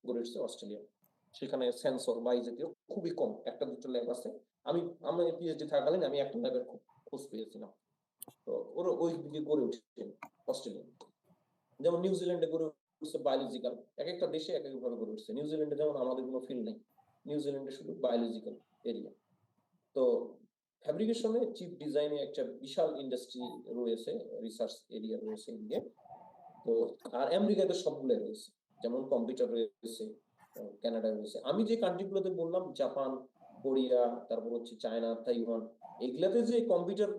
গড়ে উঠছে অস্ট্রেলিয়া। সেখানে সেন্সর বা এই জাতীয় খুবই কম, একটা দুটো ল্যাব আছে। আমি পিএইচডি থাকাকালীন আমি একটা ল্যাবের খোঁজ পেয়েছিলাম। তো ওরা ওই দিকে গড়ে উঠছে অস্ট্রেলিয়া। যেমন নিউজিল্যান্ডে গড়ে উঠছে বায়োলজিক্যাল, এক একটা দেশে এক একভাবে গড়ে উঠছে। নিউজিল্যান্ডে যেমন আমাদের কোনো ফিল্ড নেই, নিউজিল্যান্ডে শুধু বায়োলজিক্যাল এরিয়া। তো ফ্যাব্রিকেশনে চিপ ডিজাইনে একটা বিশাল ইন্ডাস্ট্রি রয়েছে, রিসার্চ এরিয়া রয়েছে এদিকে। তো আর আমেরিকাতে সবগুলো রয়েছে, যেমন কম্পিউটার রয়েছে, কানাডায় রয়েছে। আমি যে কান্ট্রিগুলোতে বললাম, জাপান, কোরিয়া, তারপর হচ্ছে চায়না, তাইওয়ান, এগুলাতে যে কম্পিউটার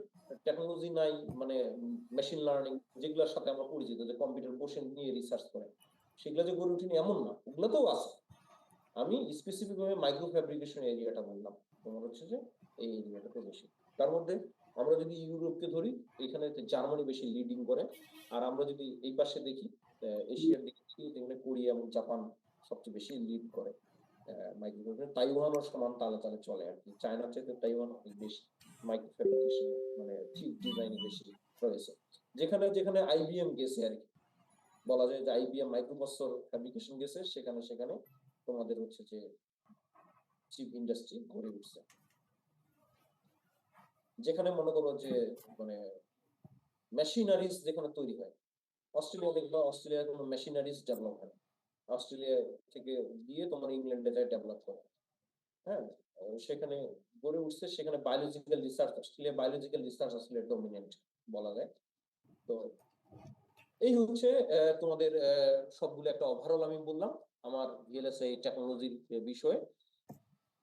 টেকনোলজি নাই, মানে মেশিন লার্নিং যেগুলোর সাথে আমরা পরিচিত, যে কম্পিউটার বসে নিয়ে রিসার্চ করে, সেগুলো যে গড়ে উঠেনি এমন না, ওগুলোতেও আছে। আমি স্পেসিফিক ভাবে মাইক্রো ফ্যাব্রিকেশন এরিয়াটা বললাম, তোমার হচ্ছে যে এই এরিয়াটাতে বেশি। তার মধ্যে আমরা যদি ইউরোপকে ধরি, এখানে জার্মানি বেশি লিডিং করে। আর আমরা যদি এই পাশে দেখি, এশিয়ার দিকে দেখি, যেখানে কোরিয়া এবং জাপান সবচেয়ে বেশি লিড করে মাইক্রো। তাইওয়ানও সমান তালে তালে চলে আর কি, চায়নার চাইতে তাইওয়ান অনেক বেশি মাইক্রো ফ্যাব্রিকেশন, মানে চিপ ডিজাইনে বেশি রয়েছে। যেখানে যেখানে আইবিএম গেছে আর কি, বলা যায় যে আইবিএম মাইক্রোপ্রসেসর ফ্যাব্রিকেশন গেছে, সেখানে সেখানে তোমাদের হচ্ছে যে চিপ ইন্ডাস্ট্রি গড়ে উঠছে। যেখানে মনে করো যে মানে মেশিনারিজ যেখানে তৈরি হয়, অস্ট্রেলিয়া দেখবা, অস্ট্রেলিয়ার কোনো মেশিনারিজ ডেভেলপ হয় না, অস্ট্রেলিয়া থেকে দিয়ে তোমার ইংল্যান্ডে যায় ডেভেলপ করে। হ্যাঁ, সেখানে গড়ে উঠছে, সেখানে biological research, Australia biological research আসলে ডমিনেন্ট বলা যায়। তো এই হচ্ছে তোমাদের সবগুলো একটা ওভারঅল আমি বললাম আমার ভিএলএসআই টেকনোলজির বিষয়ে।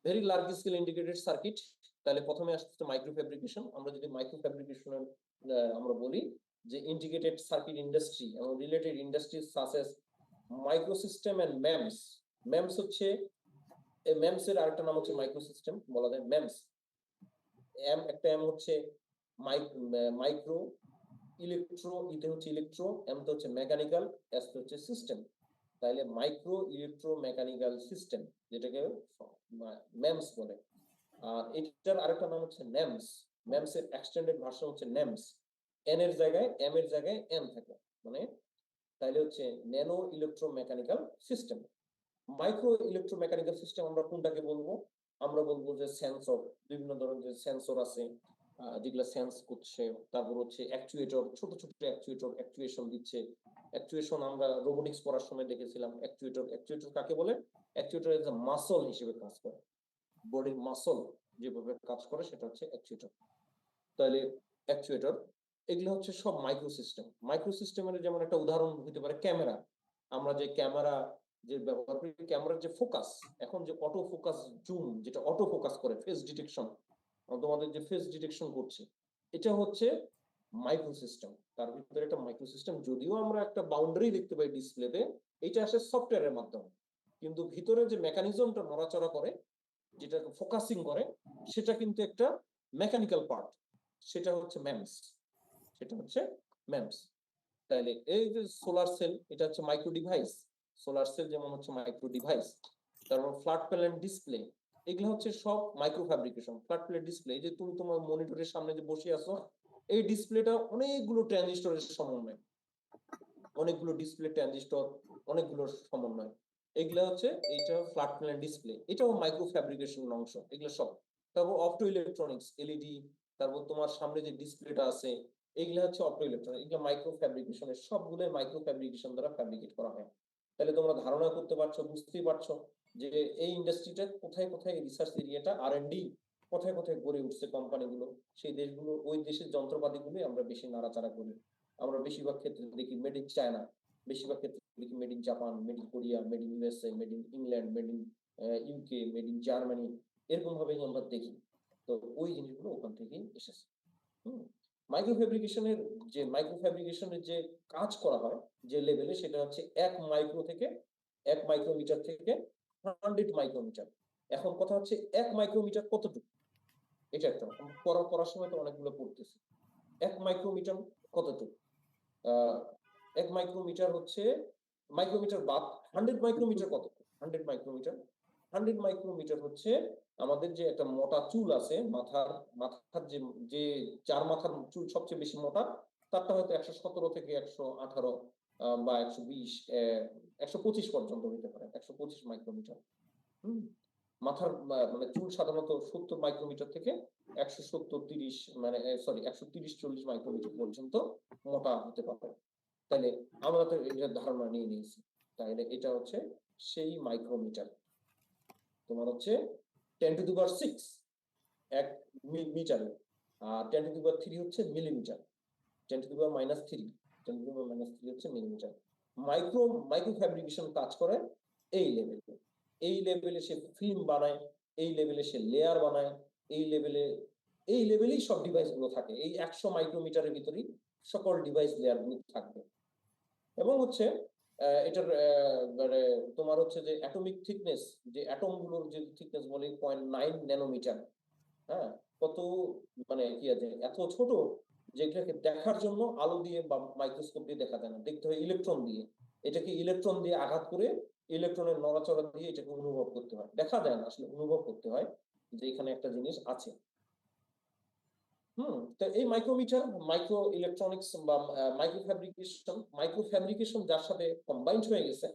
Very large scale integrated circuit, তাহলে প্রথমে আসছে মাইক্রো ফ্যাব্রিকেশন। আমরা যদি মাইক্রো ফ্যাব্রিকেশনের আমরা বলি যে ইন্টিগ্রেটেড সার্কিট ইন্ডাস্ট্রি এবং related industries such as microsystem and MEMS. MEMS হচ্ছে, ম্যামস এর আরেকটা নাম হচ্ছে মাইক্রোসিস্টেম বলা যায়। ম্যামস একটা এম হচ্ছে মাইক্রো ইলেকট্রো, ইতে হচ্ছে ইলেকট্রো, এম তো হচ্ছে মেকানিক্যাল, এস তো হচ্ছে সিস্টেম। তাহলে মাইক্রো ইলেকট্রো মেকানিক্যাল সিস্টেম, যেটাকে ম্যামস বলে। আর এটার আরেকটা নাম হচ্ছে ন্যামস। ন্যামস এর এক্সটেন্ডেড ভার্সন হচ্ছে ন্যামস। এন এর জায়গায় এম এর জায়গায় এম থাকে, মানে তাইলে হচ্ছে nano electro mechanical system. Micro electro mechanical system আমরা কোনটাকে বলবো? আমরা বলবো যে সেন্সর, বিভিন্ন ধরনের সেন্সর আছে যেগুলো সেন্স করছে। তারপর হচ্ছে অ্যাকচুয়েটর, ছোট ছোট অ্যাকচুয়েটর অ্যাকচুয়েশন দিচ্ছে। অ্যাকচুয়েশন আমরা রোবোটিক্স পড়ার সময় দেখেছিলাম। অ্যাকচুয়েটর, অ্যাকচুয়েটর কাকে বলে? অ্যাকচুয়েটর এজ এ মাসল হিসেবে কাজ করে, বডির মাসল যেভাবে কাজ করে সেটা হচ্ছে অ্যাকচুয়েটর। তাহলে অ্যাকচুয়েটর এগুলো হচ্ছে সব মাইক্রো সিস্টেম। মাইক্রো সিস্টেমের যেমন একটা উদাহরণ হতে পারে ক্যামেরা। আমরা যে ক্যামেরা যে ব্যবহার করি, ক্যামেরার যে ফোকাস, এখন যে অটো ফোকাস জুম, যেটা অটো ফোকাস করে ফেস ডিটেকশন, তোমাদের যে ফেস ডিটেকশন করছে, এটা হচ্ছে মাইক্রো সিস্টেম। তার ভিতরে একটা মাইক্রো সিস্টেম, যদিও আমরা একটা বাউন্ডারি দেখতে পাই ডিসপ্লেতে, এটা আসে সফটওয়্যারের মাধ্যমে, কিন্তু ভিতরে যে মেকানিজমটা নড়াচড়া করে, যেটা ফোকাসিং করে, সেটা কিন্তু একটা মেকানিক্যাল পার্ট, সেটা হচ্ছে ম্যামস। সেটা হচ্ছে ম্যামস। তাহলে এই যে সোলার সেল, এটা হচ্ছে মাইক্রো ডিভাইস। সোলার সেল যেমন হচ্ছে মাইক্রো ডিভাইস। তারপর ফ্ল্যাট প্যানেল ডিসপ্লে, এগুলো হচ্ছে সব micro fabrication. Flat panel display, যে তুমি তোমার মনিটরের সামনে যে বসে আছো, এই ডিসপ্লেটা অনেকগুলো ট্রানজিস্টরের সমন্বয়, অনেকগুলো ডিসপ্লে ট্রানজিস্টর, অনেকগুলো সমন্বয়, এগুলা হচ্ছে, এইটা ফ্ল্যাট প্যানেল ডিসপ্লে, এটাও মাইক্রো ফ্যাব্রিকেশন অংশ, এগুলো সব। তারপর অপটো ইলেকট্রনিক্স, এলইডি, তারপর তোমার সামনে যে ডিসপ্লেটা আছে, এগুলা হচ্ছে অপটো ইলেকট্রনিক্স, এগুলো মাইক্রো ফ্যাব্রিকেশনের, সবগুলো মাইক্রো ফ্যাব্রিকেশন দ্বারা ফ্যাব্রিকেট করা হয়। তাহলে তোমরা ধারণা করতে পারছো, বুঝতেই পারছো যে এই ইন্ডাস্ট্রিটা কোথায় কোথায়, রিসার্চ এরিয়াটা আর&ডি কোথায় কোথায় গড়ে উঠছে কোম্পানিগুলো, সেই দেশগুলো, ওই দেশের যন্ত্রপাতিগুলো আমরা বেশি নাড়াচাড়া করি। আমরা বেশিরভাগ ক্ষেত্রে দেখি মেড ইন চায়না, বেশিরভাগ ক্ষেত্রে দেখি made in Japan, made in Korea, made in USA, made in England, made in UK, made in Germany, এরকম ভাবে আমরা দেখি। তো ওই জিনিসগুলো ওখান থেকেই এসেছে। মাইক্রো ফ্যাব্রিকেশনের মাইক্রো ফ্যাব্রিকেশনের যে কাজ করা হয় যে লেভেলে, সেটা হচ্ছে 1 মাইক্রো থেকে 1 মাইক্রোমিটার থেকে 100 মাইক্রোমিটার। এখন কথা হচ্ছে 1 মাইক্রোমিটার কতটুকু, এটা একটা পড়ার সময় তো অনেকগুলো পড়তেছি। 1 মাইক্রোমিটার কতটুকু? 1 মাইক্রোমিটার হচ্ছে, মাইক্রোমিটার বাদ 100 মাইক্রোমিটার কত? 100 মাইক্রোমিটার, 100 মাইক্রোমিটার হচ্ছে আমাদের যে একটা মোটা চুল আছে মাথার, মাথার যে যে চার মাথার চুল সবচেয়ে বেশি মোটা, তারটা হয়তো 117 থেকে 118 বা 120 125 পর্যন্ত হতে পারে, 125 মাইক্রোমিটার। মাথার মানে চুল সাধারণত 70 মাইক্রোমিটার থেকে 170-30 মানে সরি 130-40 মাইক্রোমিটার পর্যন্ত মোটা হতে পারে। তাহলে আমরা তো এটার ধারণা নিয়ে নিয়েছি। তাহলে এটা হচ্ছে সেই মাইক্রোমিটার। তোমার হচ্ছে 10 টু দি পাওয়ার 6 এক metre, R 10 to the power 3 হচ্ছে millimetre, 10 to the power -3, 10 to the power -3 হচ্ছে মিলিমিটার। মাইক্রো ফ্যাব্রিকেশন কাজ করে এই লেভেলে। এই লেভেলে সে ফিল্ম বানায়, এই লেভেলে সে লেয়ার বানায়, এই লেভেলেই সব ডিভাইস গুলো থাকে। এই 100 মাইক্রোমিটারের ভিতরেই সকল ডিভাইস লেয়ার গুলো থাকবে। এবং হচ্ছে এটার মানে তোমার হচ্ছে যে অ্যাটমিক থিকনেস, যে অ্যাটম গুলোর যে থিকনেস বলে 0.9 ন্যানোমিটার। হ্যাঁ, কত মানে কি আছে, এত ছোট যেটাকে দেখার জন্য আলো দিয়ে বা মাইক্রোস্কোপ দিয়ে দেখা যায় না, দেখতে হয় ইলেকট্রন দিয়ে। এটাকে ইলেকট্রন দিয়ে আঘাত করে ইলেকট্রনের নড়াচড়া দিয়ে এটাকে অনুভব করতে হয়, দেখা যায় না আসলে, অনুভব করতে হয় যে এখানে একটা জিনিস আছে। তো এই মাইক্রোমিটার, মাইক্রো ইলেকট্রনিক্স বা মাইক্রো ফ্যাব্রিকেশন যার সাথে কম্বাইন্ড হয়ে গেছে,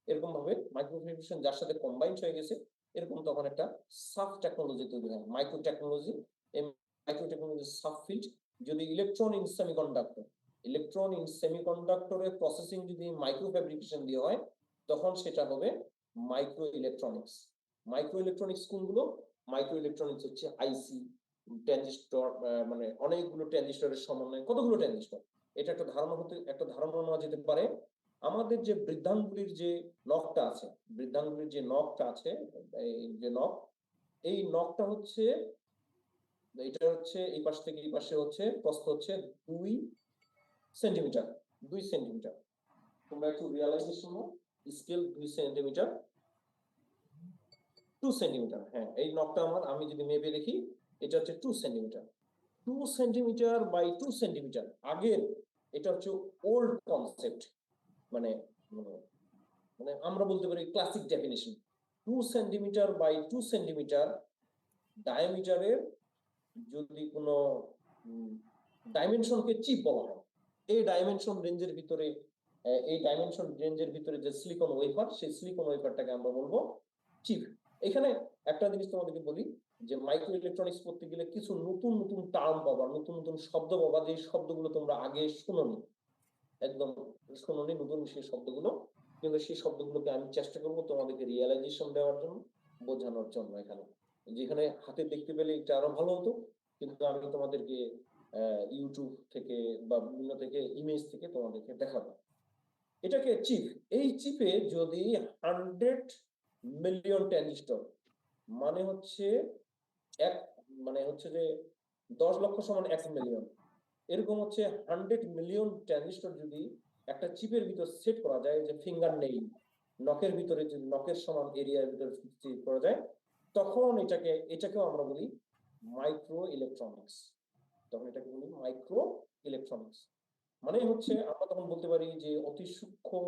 এরকম ভাবে মাইক্রো ফ্যাব্রিকেশন যার সাথে কম্বাইন্ড হয়ে গেছে, এরকম তখন একটা সাব টেকনোলজি তৈরি হয়, মাইক্রো টেকনোলজি। এই মাইক্রো টেকনোলজি সাব ফিল্ড যদি ইলেকট্রন ইন সেমিকন্ডাক্টরের প্রসেসিং যদি মাইক্রো ফ্যাব্রিকেশন দিয়ে হয়, তখন সেটা হবে মাইক্রো ইলেকট্রনিক্স। মাইক্রো ইলেকট্রনিক্স কোনগুলো? মাইক্রো ইলেকট্রনিক্স হচ্ছে আইসি, ট্রানজিস্টর, মানে অনেকগুলো ট্রানজিস্টরের সমন্বয়, কতগুলো ট্রানজিস্টর। এটা একটা ধারণা নেওয়া যেতে পারে আমাদের যে বৃদ্ধাঙ্গুলির যে নখটা আছে, বৃদ্ধাঙ্গুলির যে নখটা আছে, এই যে নখ, এই নখটা হচ্ছে, এটা হচ্ছে এই পাশ থেকে এই পাশে হচ্ছে প্রস্থ হচ্ছে 2 সেন্টিমিটার, 2 সেন্টিমিটার। তোমরা একটু রিয়ালাইজেশন স্কেল 2 সেন্টিমিটার, 2 সেন্টিমিটার। হ্যাঁ, এই নখটা আমি যদি মেপে দেখি, এটা হচ্ছে 2 সেন্টিমিটার। 2 সেন্টিমিটার বাই 2 সেন্টিমিটার আগের, এটা হচ্ছে ওল্ড কনসেপ্ট। মানে মানে মানে আমরা বলতে পারি classic definition. 2 centimetre by 2 centimetre ডায়ামিটারের যদি কোনো ডাইমেনশনকে চিপ বলা হয়, এই ডাইমেনশন রেঞ্জের ভিতরে যে সিলিকন ওয়েফার, সেই সিলিকন ওয়েফারটাকে আমরা বলবো চিপ। এখানে একটা জিনিস তোমাদেরকে বলি, যে মাইক্রো ইলেকট্রনিক্স করতে গেলে কিছু নতুন নতুন টার্ম পাবা, নতুন নতুন শব্দ পাবা, যে শব্দগুলো তোমরা আগে শুনোনি, একদম শুনোনি, নতুন সেই শব্দগুলো। কিন্তু সেই শব্দগুলোকে আমি চেষ্টা করবো তোমাদেরকে রিয়েলাইজেশন দেওয়ার জন্য, বোঝানোর জন্য। এখানে যেখানে হাতে দেখতে পেলে এটা আরো ভালো হতো, কিন্তু আমি তোমাদেরকে ইউটিউব থেকে বা বিভিন্ন থেকে ইমেজ থেকে তোমাদেরকে দেখাবো। এটাকে চিপ, এই চিপে যদি 100 মিলিয়ন ট্রানজিস্টর, মানে হচ্ছে এক, মানে হচ্ছে যে 10 লক্ষ সমান 1 মিলিয়ন, এরকম হচ্ছে 100 মিলিয়ন ট্রানজিস্টর যদি একটা চিপের ভিতর সেট করা যায়, যে ফিঙ্গার নেই, নখের ভিতরে যদি নখের সমান এরিয়ার ভিতরে সেট করা যায়, তখন এটাকেও আমরা বলি মাইক্রো ইলেকট্রনিক্স। তখন এটাকে বলি মাইক্রো ইলেকট্রনিক্স। মানে হচ্ছে আমরা তখন বলতে পারি যে অতি সূক্ষ্ম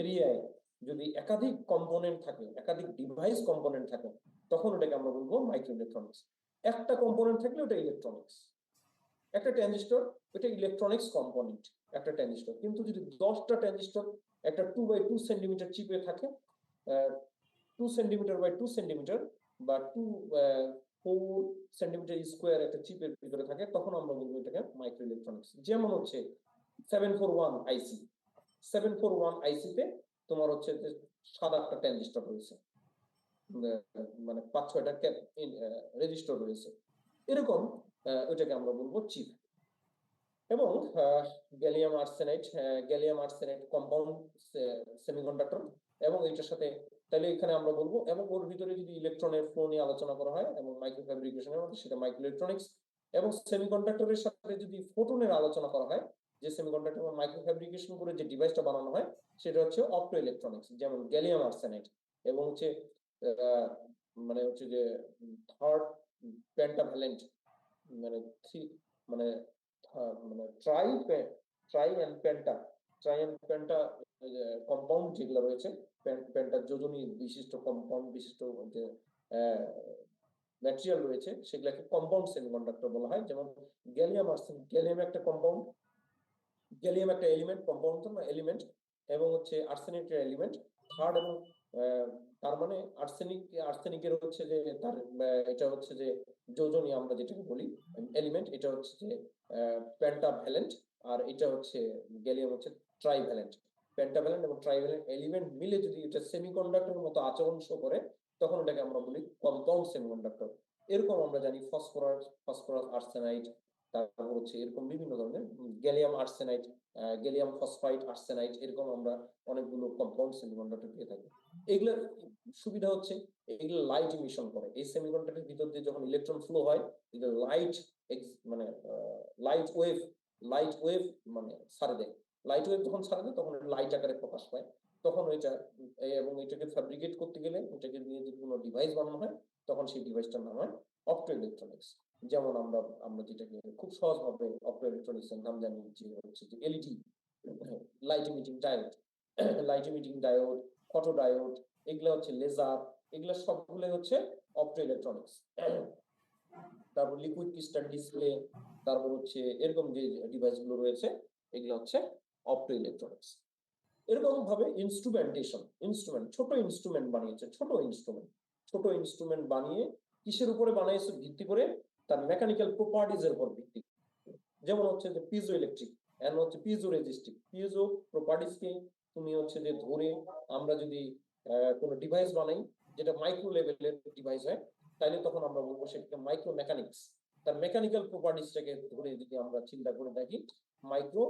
এরিয়ায় যদি একাধিক কম্পোনেন্ট থাকে, একাধিক ডিভাইস কম্পোনেন্ট থাকে, তখন ওটাকে আমরা বলবো মাইক্রো ইলেকট্রনিক্স। একটা কম্পোনেন্ট থাকলে ওটা ইলেকট্রনিক্স। একটা ট্রানজিস্টর, এটা ইলেকট্রনিক্স কম্পোনেন্ট, একটা ট্রানজিস্টর। কিন্তু যদি 10টা ট্রানজিস্টর একটা 2 বাই 2 সেন্টিমিটার চিপে থাকে, 2 সেন্টিমিটার বাই 2 সেন্টিমিটার বা 4 সেন্টিমিটার স্কোয়ার একটা চিপের ভিতরে থাকে, তখন আমরা বলবো এটাকে মাইক্রো ইলেকট্রনিক্স। যেমন হচ্ছে 741 আইসি, 741 আইসিতে তোমার হচ্ছে যে 7-8টা ট্রানজিস্টর রয়েছে, মানে 5-6টা রেজিস্টর রয়েছে, এরকম ওইটাকে আমরা বলবো চিপ। এবং গ্যালিয়াম আর্সেনাইড কম্পাউন্ড সেমিকন্ডাক্টর, এবং এটার সাথে, তাহলে এখানে আমরা বলবো, এবং ওর ভিতরে যদি ইলেকট্রনের ফ্লো নিয়ে আলোচনা করা হয় এবং মাইক্রো ফ্যাব্রিকেশনের মধ্যে, সেটা মাইক্রো ইলেকট্রনিক্স। এবং সেমিকন্ডাক্টরের সাথে যদি ফোটনের আলোচনা করা হয়, যে সেমিকন্ডাক্টর মাইক্রো ফ্যাব্রিকেশন করে যে ডিভাইসটা বানানো হয়, সেটা হচ্ছে অপটো ইলেকট্রনিক্স, যেমন গ্যালিয়াম আর্সেনাইড। এবং হচ্ছে মানে হচ্ছে যে থার্ড পেন্টাভ্যালেন্ট, মানে থ্রি, মানে মানে ট্রাই অ্যান্ড পেন্টা কম্পাউন্ড যেগুলো রয়েছে, পেন্টা যোজনী বিশিষ্ট কম্পাউন্ড বিশিষ্ট যে ম্যাটেরিয়াল রয়েছে, সেগুলোকে কম্পাউন্ড সেমিকন্ডাক্টর বলা হয়। যেমন গ্যালিয়াম আর্সেনাইড, গ্যালিয়াম একটা কম্পাউন্ড, গ্যালিয়াম একটা এলিমেন্ট, কম্পাউন্ড না এলিমেন্ট। এবং হচ্ছে আর্সেনেটের এলিমেন্ট থার্ড, এবং তার মানে আর্সেনিকের হচ্ছে যে তার এটা হচ্ছে যে যোজনী আমরা যেটাকে বলি এলিমেন্ট, এটা হচ্ছে যে পেন্টাভ্যালেন্ট, আর এটা হচ্ছে গ্যালিয়াম হচ্ছে ট্রাইভ্যালেন্ট। পেন্টাভ্যালেন্ট এবং ট্রাইভ্যালেন্ট এলিমেন্ট মিলে যদি এটা সেমিকন্ডাক্টরের মতো আচরণ শো করে, তখন এটাকে আমরা বলি কম্পাউন্ড সেমিকন্ডাক্টর। এরকম আমরা জানি ফসফরাস আর্সেনাইড, তারপর হচ্ছে এরকম বিভিন্ন ধরনের gallium arsenide, gallium phosphide arsenide, এরকম আমরা অনেকগুলো কম্পাউন্ড সেমিকন্ডাক্টর পেয়ে থাকি। এগুলোর সুবিধা হচ্ছে এগুলো লাইট ইমিশন করে। এই সেমিকন্ডাক্টরের ভিতর দিয়ে যখন ইলেকট্রন ফ্লো হয়, এগুলো মানে লাইট ওয়েভ মানে ছাড়ে দেয়। লাইট ওয়েভ যখন ছাড়ে দেয় তখন লাইট আকারে প্রকাশ পায়। তখন এটা এবং এটাকে ফ্যাব্রিকেট করতে গেলে, এটাকে নিয়ে যদি কোনো ডিভাইস বানানো হয়, তখন সেই ডিভাইসটার নাম হয় অপটো ইলেকট্রনিক্স। যেমন আমরা যেটাকে খুব সহজভাবে অপটো ইলেকট্রনিক্স এর নাম জানি যে হচ্ছে যে LED, light emitting diode, photo diode, এগুলা হচ্ছে লেজার, এগুলা সবগুলো হচ্ছে অপটো ইলেকট্রনিক্স। তারপর লিকুইড ক্রিস্টাল ডিসপ্লে, তারপর হচ্ছে এরকম যে ডিভাইস গুলো রয়েছে, এগুলো হচ্ছে অপটো ইলেকট্রনিক্স। এরকম ভাবে ইনস্ট্রুমেন্ট ছোট ইনস্ট্রুমেন্ট বানিয়েছে, ছোট ইনস্ট্রুমেন্ট বানিয়ে কিসের উপরে বানিয়েছে? ভিত্তি করে তার মেকানিক্যাল প্রপার্টিজ এর উপর ভিত্তি। যেমন হচ্ছে যে পিজো ইলেকট্রিক, এন্ড হচ্ছে পিজো রেজিস্টিভ। পিজো প্রপার্টিজ কে তুমি হচ্ছে যে ধরে আমরা যদি কোনো ডিভাইস বানাই যেটা মাইক্রো লেভেলের ডিভাইস হয়, তাহলে তখন আমরা বলবো সেটাকে মাইক্রো মেকানিক্স। তার মেকানিক্যাল প্রপার্টিজটাকে ধরে যদি আমরা চিন্তা করে দেখি, micro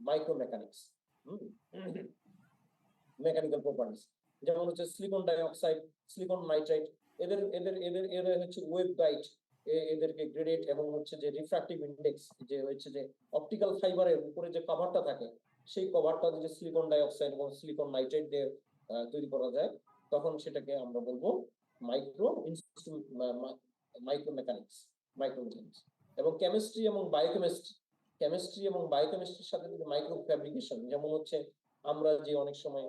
micro mechanics mechanical properties. যেমন হচ্ছে সিলিকন ডাইঅক্সাইড, সিলিকন নাইট্রাইট, এদের এদের এদের এরা হচ্ছে ওয়েভ গাইড, এদেরকে গ্রেডেড এবং হচ্ছে যে রিফ্র্যাক্টিভ ইন্ডেক্স, যে হচ্ছে যে অপটিক্যাল ফাইবারের উপরে যে কভারটা থাকে, সেই কভারটা যদি সিলিকন ডাইঅক্সাইড এবং সিলিকন নাইট্রাইট দিয়ে তৈরি করা যায়, তখন সেটাকে আমরা বলবো micro micro mechanics micro mechanics. এবং কেমিস্ট্রি এবং বায়োকেমিস্ট্রির সাথে যদি মাইক্রো ফ্যাব্রিকেশন, যেমন হচ্ছে আমরা যে অনেক সময়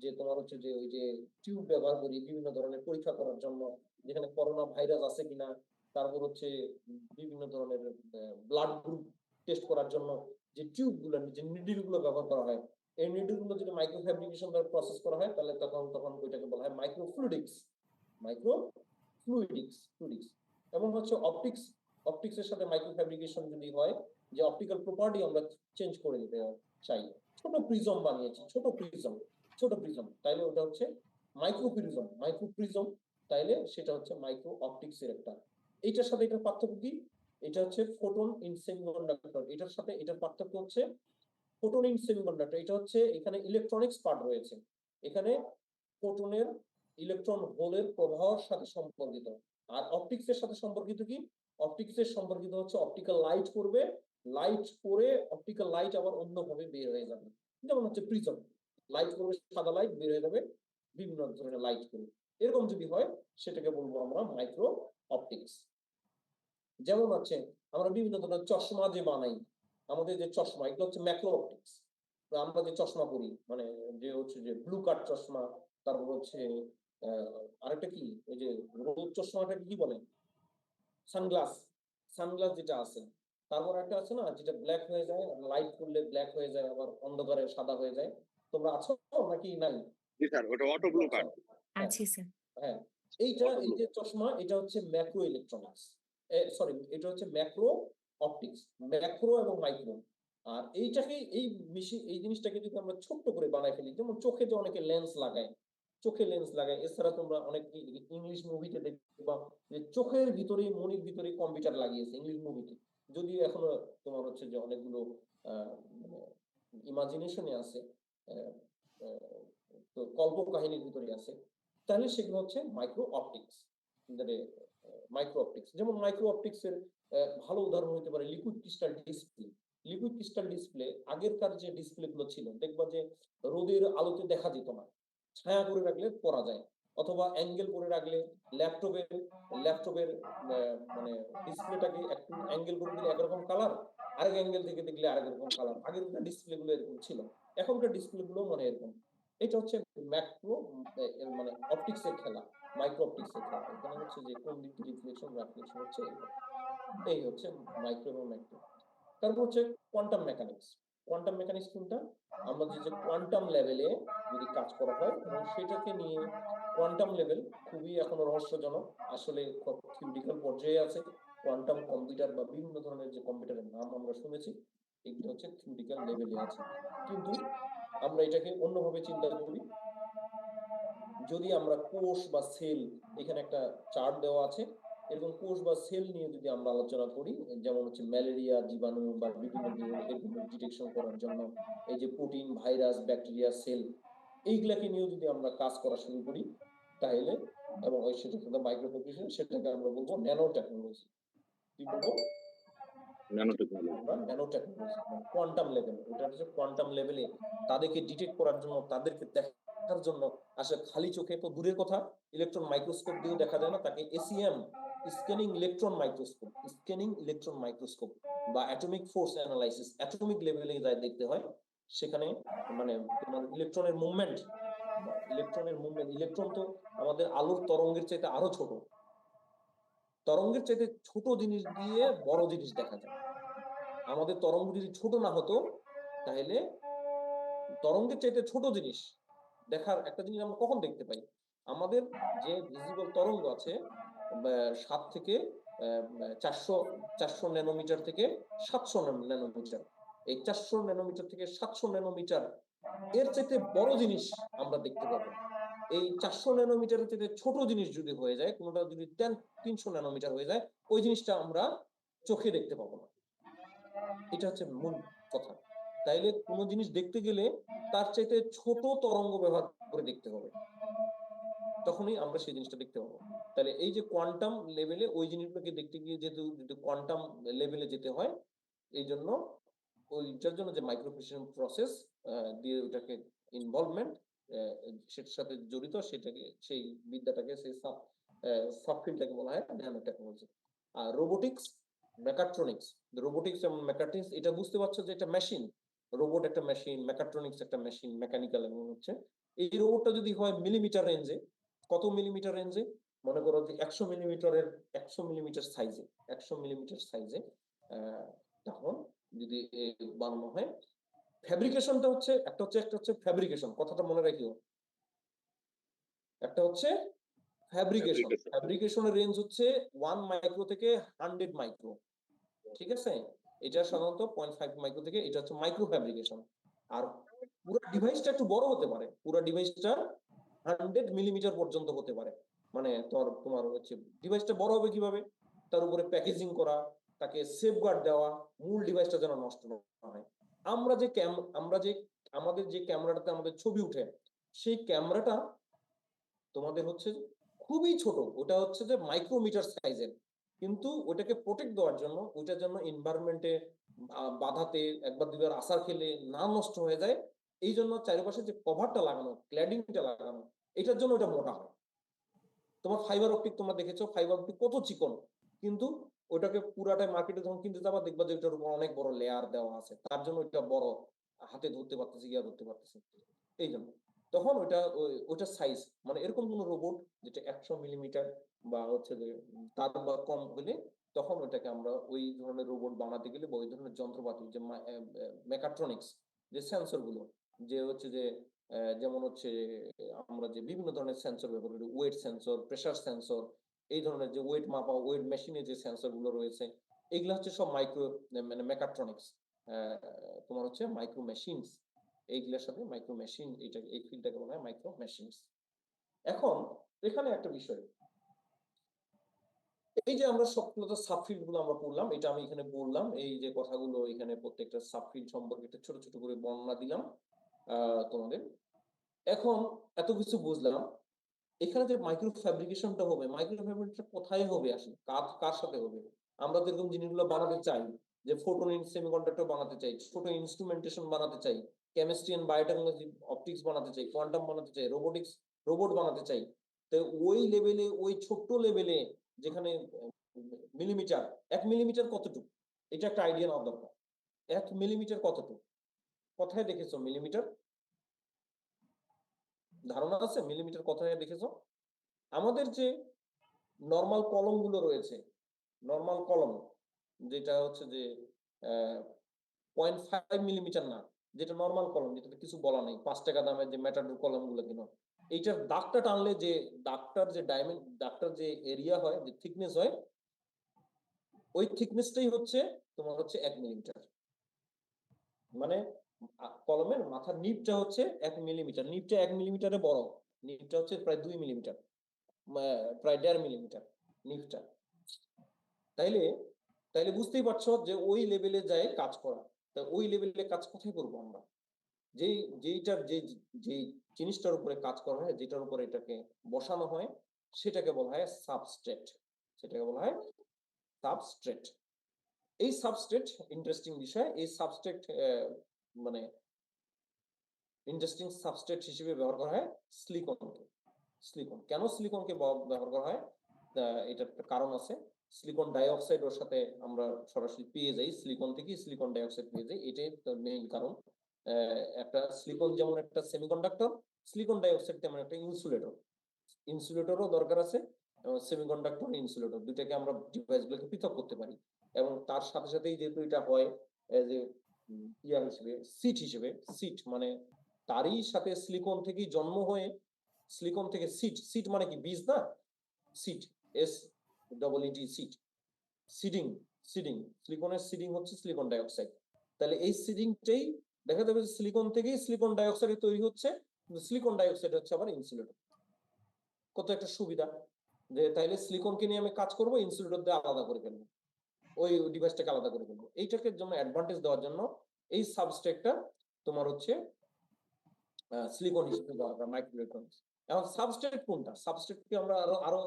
যে তোমার হচ্ছে যে ওই যে টিউব ব্যবহার করি বিভিন্ন ধরনের পরীক্ষা করার জন্য, যেখানে করোনা ভাইরাস আছে কিনা, তারপর হচ্ছে বিভিন্ন ধরনের ব্লাড গ্রুপ টেস্ট করার জন্য যে টিউব গুলো, যে নিডল গুলো ব্যবহার করা হয়, এই নিডল গুলো যদি মাইক্রো ফ্যাব্রিকেশন দ্বারা প্রসেস করা হয়, তাহলে তখন ওইটাকে বলা হয় মাইক্রো ফ্লুইডিক্স। এবং হচ্ছে অপটিক্সের সাথে মাইক্রো ফ্যাব্রিকেশন যদি হয়, যে অপটিক্যাল প্রপার্টি আমরা চেঞ্জ করে দিতে চাই, ছোট প্রিজম বানিয়েছি, ছোট প্রিজম, তাইলে ওটা হচ্ছে মাইক্রো প্রিজম, তাইলে সেটা হচ্ছে মাইক্রো অপটিক্স এর একটা। এইটার সাথে এটার পার্থক্য কি? এটা হচ্ছে ফোটন ইন সেমিকন্ডাক্টর, এটার সাথে এটার পার্থক্য হচ্ছে ফোটন ইন সেমিকন্ডাক্টর, এটা হচ্ছে এখানে ইলেকট্রনিক্স পার্ট রয়েছে, এখানে ফোটনের ইলেকট্রন হোলের প্রবাহের সাথে সম্পর্কিত। আর অপটিক্সের সাথে সম্পর্কিত কি? অপটিক্সের সম্পর্কিত হচ্ছে অপটিক্যাল লাইট করবে, লাইট করে অপটিক্যাল লাইট আবার অন্যভাবে বের হয়ে যাবে। যেমন হচ্ছে প্রিজম, লাইট করবে, সাদা লাইট বের হয়ে যাবে বিভিন্ন ধরনের লাইট করে, এরকম যদি হয় সেটাকে বলবো আমরা মাইক্রো অপটিক্স। যেমন হচ্ছে আমরা বিভিন্ন ধরনের চশমা যে বানাই, আমাদের যে চশমা, এগুলো হচ্ছে ম্যাক্রো অপটিক্স। আমরা যে চশমা পরি, মানে যে হচ্ছে যে ব্লু কাট চশমা, তারপর হচ্ছে আরেকটা কি, ওই যে রোদ চশমাটাকে কি বলে, সানগ্লাস, যেটা আছে। তারপর একটা আছে না, যেটা ব্ল্যাক হয়ে যায়, লাইট করলে ব্ল্যাক হয়ে যায়, আবার অন্ধকারে সাদা হয়ে যায়। তোমরা আছো নাকি নাই? জি স্যার, ওটা অটো ব্লু কার্ড। আছি স্যার। হ্যাঁ, এই যে চশমা, এটা হচ্ছে ম্যাক্রো ইলেকট্রনিক্স, সরি, এটা হচ্ছে ম্যাক্রো অপটিক্স, ম্যাক্রো এবং মাইক্রো। আর এই জিনিসটাকে যদি আমরা ছোট্ট করে বানাই ফেলি, যেমন চোখে যে অনেকে লেন্স লাগায়, এছাড়া তোমরা অনেক ইংলিশ মুভিতে দেখবা যে চোখের ভিতরে, মনির ভিতরে কম্পিউটার লাগিয়েছে ইংলিশ মুভিতে। যদিও এখনো তোমার হচ্ছে যে অনেকগুলো মানে ইমাজিনেশনে আছে, তো কল্প কাহিনীর ভিতরে আছে, তাহলে সেগুলো হচ্ছে মাইক্রো অপটিক্স। যেমন মাইক্রো অপটিক্স এর ভালো উদাহরণ হতে পারে লিকুইড ক্রিস্টাল ডিসপ্লে। আগেরকার যে ডিসপ্লে গুলো ছিল, দেখবা যে রোদের আলোতে দেখা যেত না, ছায়া করে রাখলে পড়া যায়, অথবা অ্যাঙ্গেল করে রাখলে ল্যাপটপের মানে ডিসপ্লেটাকে একটু অ্যাঙ্গেল করে দিলে একরকম কালার, আরেক অ্যাঙ্গেল থেকে দেখলে আরেক রকম কালার। আগেরকার ডিসপ্লে গুলো এরকম ছিল, এখনকার ডিসপ্লে গুলো মানে এরকম। এটা হচ্ছে ম্যাক্রো মানে অপটিক্স এর খেলা, মাইক্রো অপটিক্স এর খেলা। এখানে হচ্ছে যে কোন দিক থেকে রিফ্লেকশন হচ্ছে, এই হচ্ছে মাইক্রো এবং ম্যাক্রো। তারপর হচ্ছে কোয়ান্টাম মেকানিক্স। কোয়ান্টাম মেকানিক্স কোনটা? আমরা যে কোয়ান্টাম লেভেলে যদি কাজ করা হয় এবং সেটাকে নিয়ে কোয়ান্টাম লেভেল খুবই এখনো রহস্যজনক, আসলে থিওরিটিক্যাল পর্যায়ে আছে। কোয়ান্টাম কম্পিউটার বা বিভিন্ন ধরনের যে কম্পিউটারের নাম আমরা শুনেছি, এগুলো হচ্ছে থিওরিটিক্যাল লেভেলে আছে। কিন্তু আমরা এটাকে অন্যভাবে চিন্তা করি। যদি আমরা কোষ বা সেল, এখানে একটা চার্ট দেওয়া আছে, এরকম কোষ বা সেল নিয়ে যদি আমরা আলোচনা করি, যেমন হচ্ছে ম্যালেরিয়া জীবাণু বা বিভিন্ন এরকম ডিটেকশন করার জন্য এই যে প্রোটিন, ভাইরাস, ব্যাকটেরিয়া, সেল, এইগুলাকে নিয়েও যদি আমরা কাজ করা শুরু করি, তাহলে এবং ওই সেটা মাইক্রোপ্রসেসর, সেটাকে আমরা বলবো ন্যানো টেকনোলজি। কি বলবো? Nano technology. আমরা ন্যানো টেকনোলজি, মানে কোয়ান্টাম লেভেল, ওটা হচ্ছে কোয়ান্টাম লেভেলে তাদেরকে ডিটেক্ট করার জন্য, তাদেরকে দেখার জন্য আসলে খালি চোখে তো দূরের কথা, ইলেকট্রন মাইক্রোস্কোপ দিয়েও দেখা যায় না, তাকে ACM, scanning electron microscope, scanning electron microscope বা অ্যাটমিক ফোর্স অ্যানালাইসিস, অ্যাটমিক লেভেলে যায় দেখতে হয়। সেখানে মানে তোমার ইলেকট্রনের মুভমেন্ট, ইলেকট্রন তো আমাদের আলোর তরঙ্গের চাইতে আরো ছোট, তরঙ্গের চাইতে ছোট জিনিস দিয়ে বড় জিনিস দেখা যায়। আমাদের তরঙ্গ যদি ছোট না হতো, তাহলে তরঙ্গের চাইতে ছোট জিনিস দেখার একটা জিনিস আমরা কখন দেখতে পাই? আমাদের যে ভিজিবল তরঙ্গ আছে 7 থেকে 400 ন্যানোমিটার থেকে 700 ন্যানোমিটার, এই 400 ন্যানোমিটার থেকে 700 ন্যানোমিটার এর চাইতে বড় জিনিস আমরা দেখতে পাবো। এই 400 ন্যানোমিটারের চাইতে ছোট জিনিস যদি হয়ে যায়, কোনোটা যদি 300 ন্যানোমিটার হয়ে যায়, ওই জিনিসটা আমরা চোখে দেখতে পাবো না। এটা হচ্ছে মূল কথা। তাইলে কোনো জিনিস দেখতে গেলে তার চাইতে ছোট তরঙ্গ ব্যবহার করে দেখতে হবে, তখনই আমরা সেই জিনিসটা দেখতে পাবো। তাহলে এই যে কোয়ান্টাম লেভেলে ওই জিনিসগুলোকে দেখতে গিয়ে যেহেতু কোয়ান্টাম লেভেলে যেতে হয়, এই জন্য ওইটার জন্য যে মাইক্রোপ্রসেসিং প্রসেস দিয়ে ওটাকে ইনভলভমেন্ট, সেটার সাথে জড়িত, সেটাকে সেই বিদ্যাটাকে সেই সাবফিল্ডটাকে বলা হয় ন্যানো টেকনোলজি। আর রোবোটিক্স, মেকাট্রনিক্স, রোবোটিক্স এবং মেকাট্রনিক্স, এটা বুঝতে পারছো যে এটা মেশিন, রোবট একটা মেশিন, মেকাট্রনিক্স একটা মেশিন, মেকানিক্যাল এমন হচ্ছে। এই রোবটটা যদি হয় মিলিমিটার রেঞ্জে, কত মিলিমিটার রেঞ্জে? মনে করো যে 100 মিলিমিটারের, 100 মিলিমিটার সাইজে, 100 মিলিমিটার সাইজে তখন যদি বানানো হয়। ফ্যাব্রিকেশনটা হচ্ছে একটা হচ্ছে ফ্যাব্রিকেশন, কথাটা মনে রাখিও। একটা হচ্ছে ফ্যাব্রিকেশন, ফ্যাব্রিকেশনের রেঞ্জ হচ্ছে 1 মাইক্রো থেকে 100 মাইক্রো, ঠিক আছে? এটা সাধারণত 0.5 মাইক্রো থেকে, এটা হচ্ছে মাইক্রো ফ্যাব্রিকেশন। আর পুরো ডিভাইসটা একটু বড় হতে পারে, পুরো ডিভাইসটা 100 মিলিমিটার পর্যন্ত হতে পারে। মানে তোমার হচ্ছে ডিভাইসটা বড় হবে কিভাবে? তার উপরে প্যাকেজিং করা, তাকে সেফগার্ড দেওয়া, মূল ডিভাইসটা যেন নষ্ট না হয়। আমরা যে আমাদের যে ক্যামেরাটাতে আমাদের ছবি উঠে, সেই ক্যামেরাটা তোমাদের হচ্ছে খুবই ছোট, ওটা হচ্ছে যে মাইক্রোমিটার সাইজের, কিন্তু ওটাকে প্রোটেক্ট দেওয়ার জন্য, ওইটার জন্য এনভায়রনমেন্টে বাধাতে একবার দুবার আসার খেলে না নষ্ট হয়ে যায়, এই জন্য চারিপাশে যে কভারটা লাগানো, ক্ল্যাডিংটা লাগানো, এটার জন্য ওটা মোটা হয়। তোমার ফাইবার অপটিক তোমরা দেখেছো, ফাইবার অপটিক কত চিকন, কিন্তু ওটাকে পুরাটাই মার্কেটে যখন কিনতে যাবা দেখবা যে ওটার উপর অনেক বড় লেয়ার দেওয়া আছে, তার জন্য ওটা বড়, হাতে ধরতে পারতেছে, ইয়া ধরতে পারতেছে। এই জন্য তখন ওটা সাইজ, মানে এরকম কোন রোবট যেটা 100 মিলিমিটার বা হচ্ছে যে তার বা কম হলে, তখন ওটাকে আমরা ওই ধরনের রোবট বানাতে গেলে বা ওই ধরনের যন্ত্রপাতি, যে মেকাট্রনিক্স, যে সেন্সর গুলো, যে হচ্ছে যে যেমন হচ্ছে আমরা যে বিভিন্ন ধরনের সেন্সর ব্যবহার করি, ওয়েট সেন্সর, প্রেসার সেন্সর, এই ধরনের যে ওয়েট মাপা, ওয়েট মেশিনে যে সেন্সর গুলো রয়েছে, এগুলো হচ্ছে সব মাইক্রো, মানে মেকাট্রনিক্স, তোমার হচ্ছে মাইক্রো মেশিনস। এইগুলোর সাথে মাইক্রো মেশিন, এই ফিল্ডটাকে বলা হয় মাইক্রো মেশিনস। এখন এখানে একটা বিষয়, এই যে আমরা সবগুলো সাবফিল্ড গুলো আমরা পড়লাম, এটা আমি এখানে বললাম, এই যে কথাগুলো এখানে প্রত্যেকটা সাবফিল্ড সম্পর্কে একটা ছোট ছোট করে বর্ণনা দিলাম তোমাদের। এখন এত কিছু বুঝলাম, এখানে যে মাইক্রো ফ্যাব্রিকেশনটা হবে, মাইক্রো ফ্যাব্রিকেশনটা কোথায় হবে, আসলে কার সাথে হবে? আমরা তো এরকম জিনিসগুলো বানাতে চাই, যে ফোটন সেমিকন্ডাক্টর বানাতে চাই, ছোট ইনস্ট্রুমেন্টেশন বানাতে চাই, কেমিস্ট্রি এন্ড বায়োটেকনোলজি অপটিক্স বানাতে চাই, কোয়ান্টাম বানাতে চাই, রোবোটিক্স রোবট বানাতে চাই। তো ওই লেভেলে, ওই ছোট্ট লেভেলে, যেখানে মিলিমিটার, 1 মিলিমিটার কতটুকু, এটা একটা আইডিয়া নেওয়া দরকার। 1 মিলিমিটার কতটুকু, কোথায় দেখেছো মিলিমিটার? ধারণা আছে মিলিমিটার কোথায় দেখেছো? আমাদের যে নর্মাল কলম গুলো রয়েছে, নর্মাল কলম, যেটা হচ্ছে যে 0.5 মিলিমিটার না, যেটা নর্মাল কলম, যেটাতে কিছু বলা নেই, 5 টাকা দামের যে ম্যাটাডোর কলম গুলো কিনো, এইটার দাগটা টানলে যে দাগটার যে এরিয়া হয়, যে থিকনেস হয়, ওই থিকনেসটাই হচ্ছে তোমার হচ্ছে 1 মিলিমিটার। মানে কলমের মাথার নিবটা হচ্ছে 1 মিলিমিটার, নিবটা 1 মিলিমিটারে বড়, নিবটা হচ্ছে প্রায় 2 মিলিমিটার, প্রায় 1.5 মিলিমিটার নিবটা। তাইলে তাইলে বুঝতেই পারছো যে ওই লেভেলে যায় কাজ করা। তা ওই লেভেলে কাজ কোথায় করবো আমরা? যেই যেইটার যে যে জিনিসটার উপরে কাজ করা হয়, যেটার উপরে এটাকে বসানো হয়, সেটাকে বলা হয় সাবস্ট্রেট। সেটাকে বলা হয় সাবস্ট্রেট। এই সাবস্ট্রেট ইন্টারেস্টিং বিষয়। এই সাবস্ট্রেট মানে ইন্টারেস্টিং সাবস্ট্রেট হিসেবে ব্যবহার করা হয় সিলিকনকে। সিলিকন কেন সিলিকনকে ব্যবহার করা হয়? এটার একটা কারণ আছে। সিলিকন ডাইঅক্সাইড ওর সাথে আমরা সরাসরি পেয়ে যাই, সিলিকন থেকে সিলিকন ডাইঅক্সাইড পেয়ে যাই, এটাই তার মেইন কারণ। একটা সিলিকন যেমন একটা সেমিকন্ডাক্টর, সিলিকন ডাইঅক্সাইড তেমন একটা ইনসুলেটর। ইনসুলেটরও দরকার আছে, সেমিকন্ডাক্টর ইনসুলেটর দুইটাকে আমরা ডিভাইসগুলোকে পৃথক করতে পারি। এবং তার সাথে সাথেই যেহেতু এটা হয় যে ইয়ার হিসেবে, সিট মানে তারই সাথে সিলিকন থেকেই জন্ম হয়ে, সিলিকন থেকে সিট মানে কি বীজ না, সিট, এস ডবল ইটি সিট, সিডিং, সিডিং, সিলিকনের সিডিং হচ্ছে সিলিকন ডাইঅক্সাইড। তাহলে এই সিডিংটাই দেখা যাবে যে সিলিকন থেকেই সিলিকন ডাইঅক্সাইড তৈরি হচ্ছে, কিন্তু সিলিকন ডাইঅক্সাইড হচ্ছে আবার ইনসুলেটর। কত একটা সুবিধা যে তাইলে সিলিকনকে নিয়ে আমি কাজ করবো, ইনসুলেটর দিয়ে আলাদা করে ফেলবো, ওই ডিভাইসটাকে আলাদা করে ফেলবো। এইটাকে জন্য অ্যাডভান্টেজ দেওয়ার জন্য এই সাবস্ট্রেটটা তোমার হচ্ছে সিলিকন হিসেবে দরকার, মাইক্রো ইলেকট্রনিক্স। এখন সাবস্ট্রেট কোনটা? সাবস্ট্রেটকে আমরা আরো আরো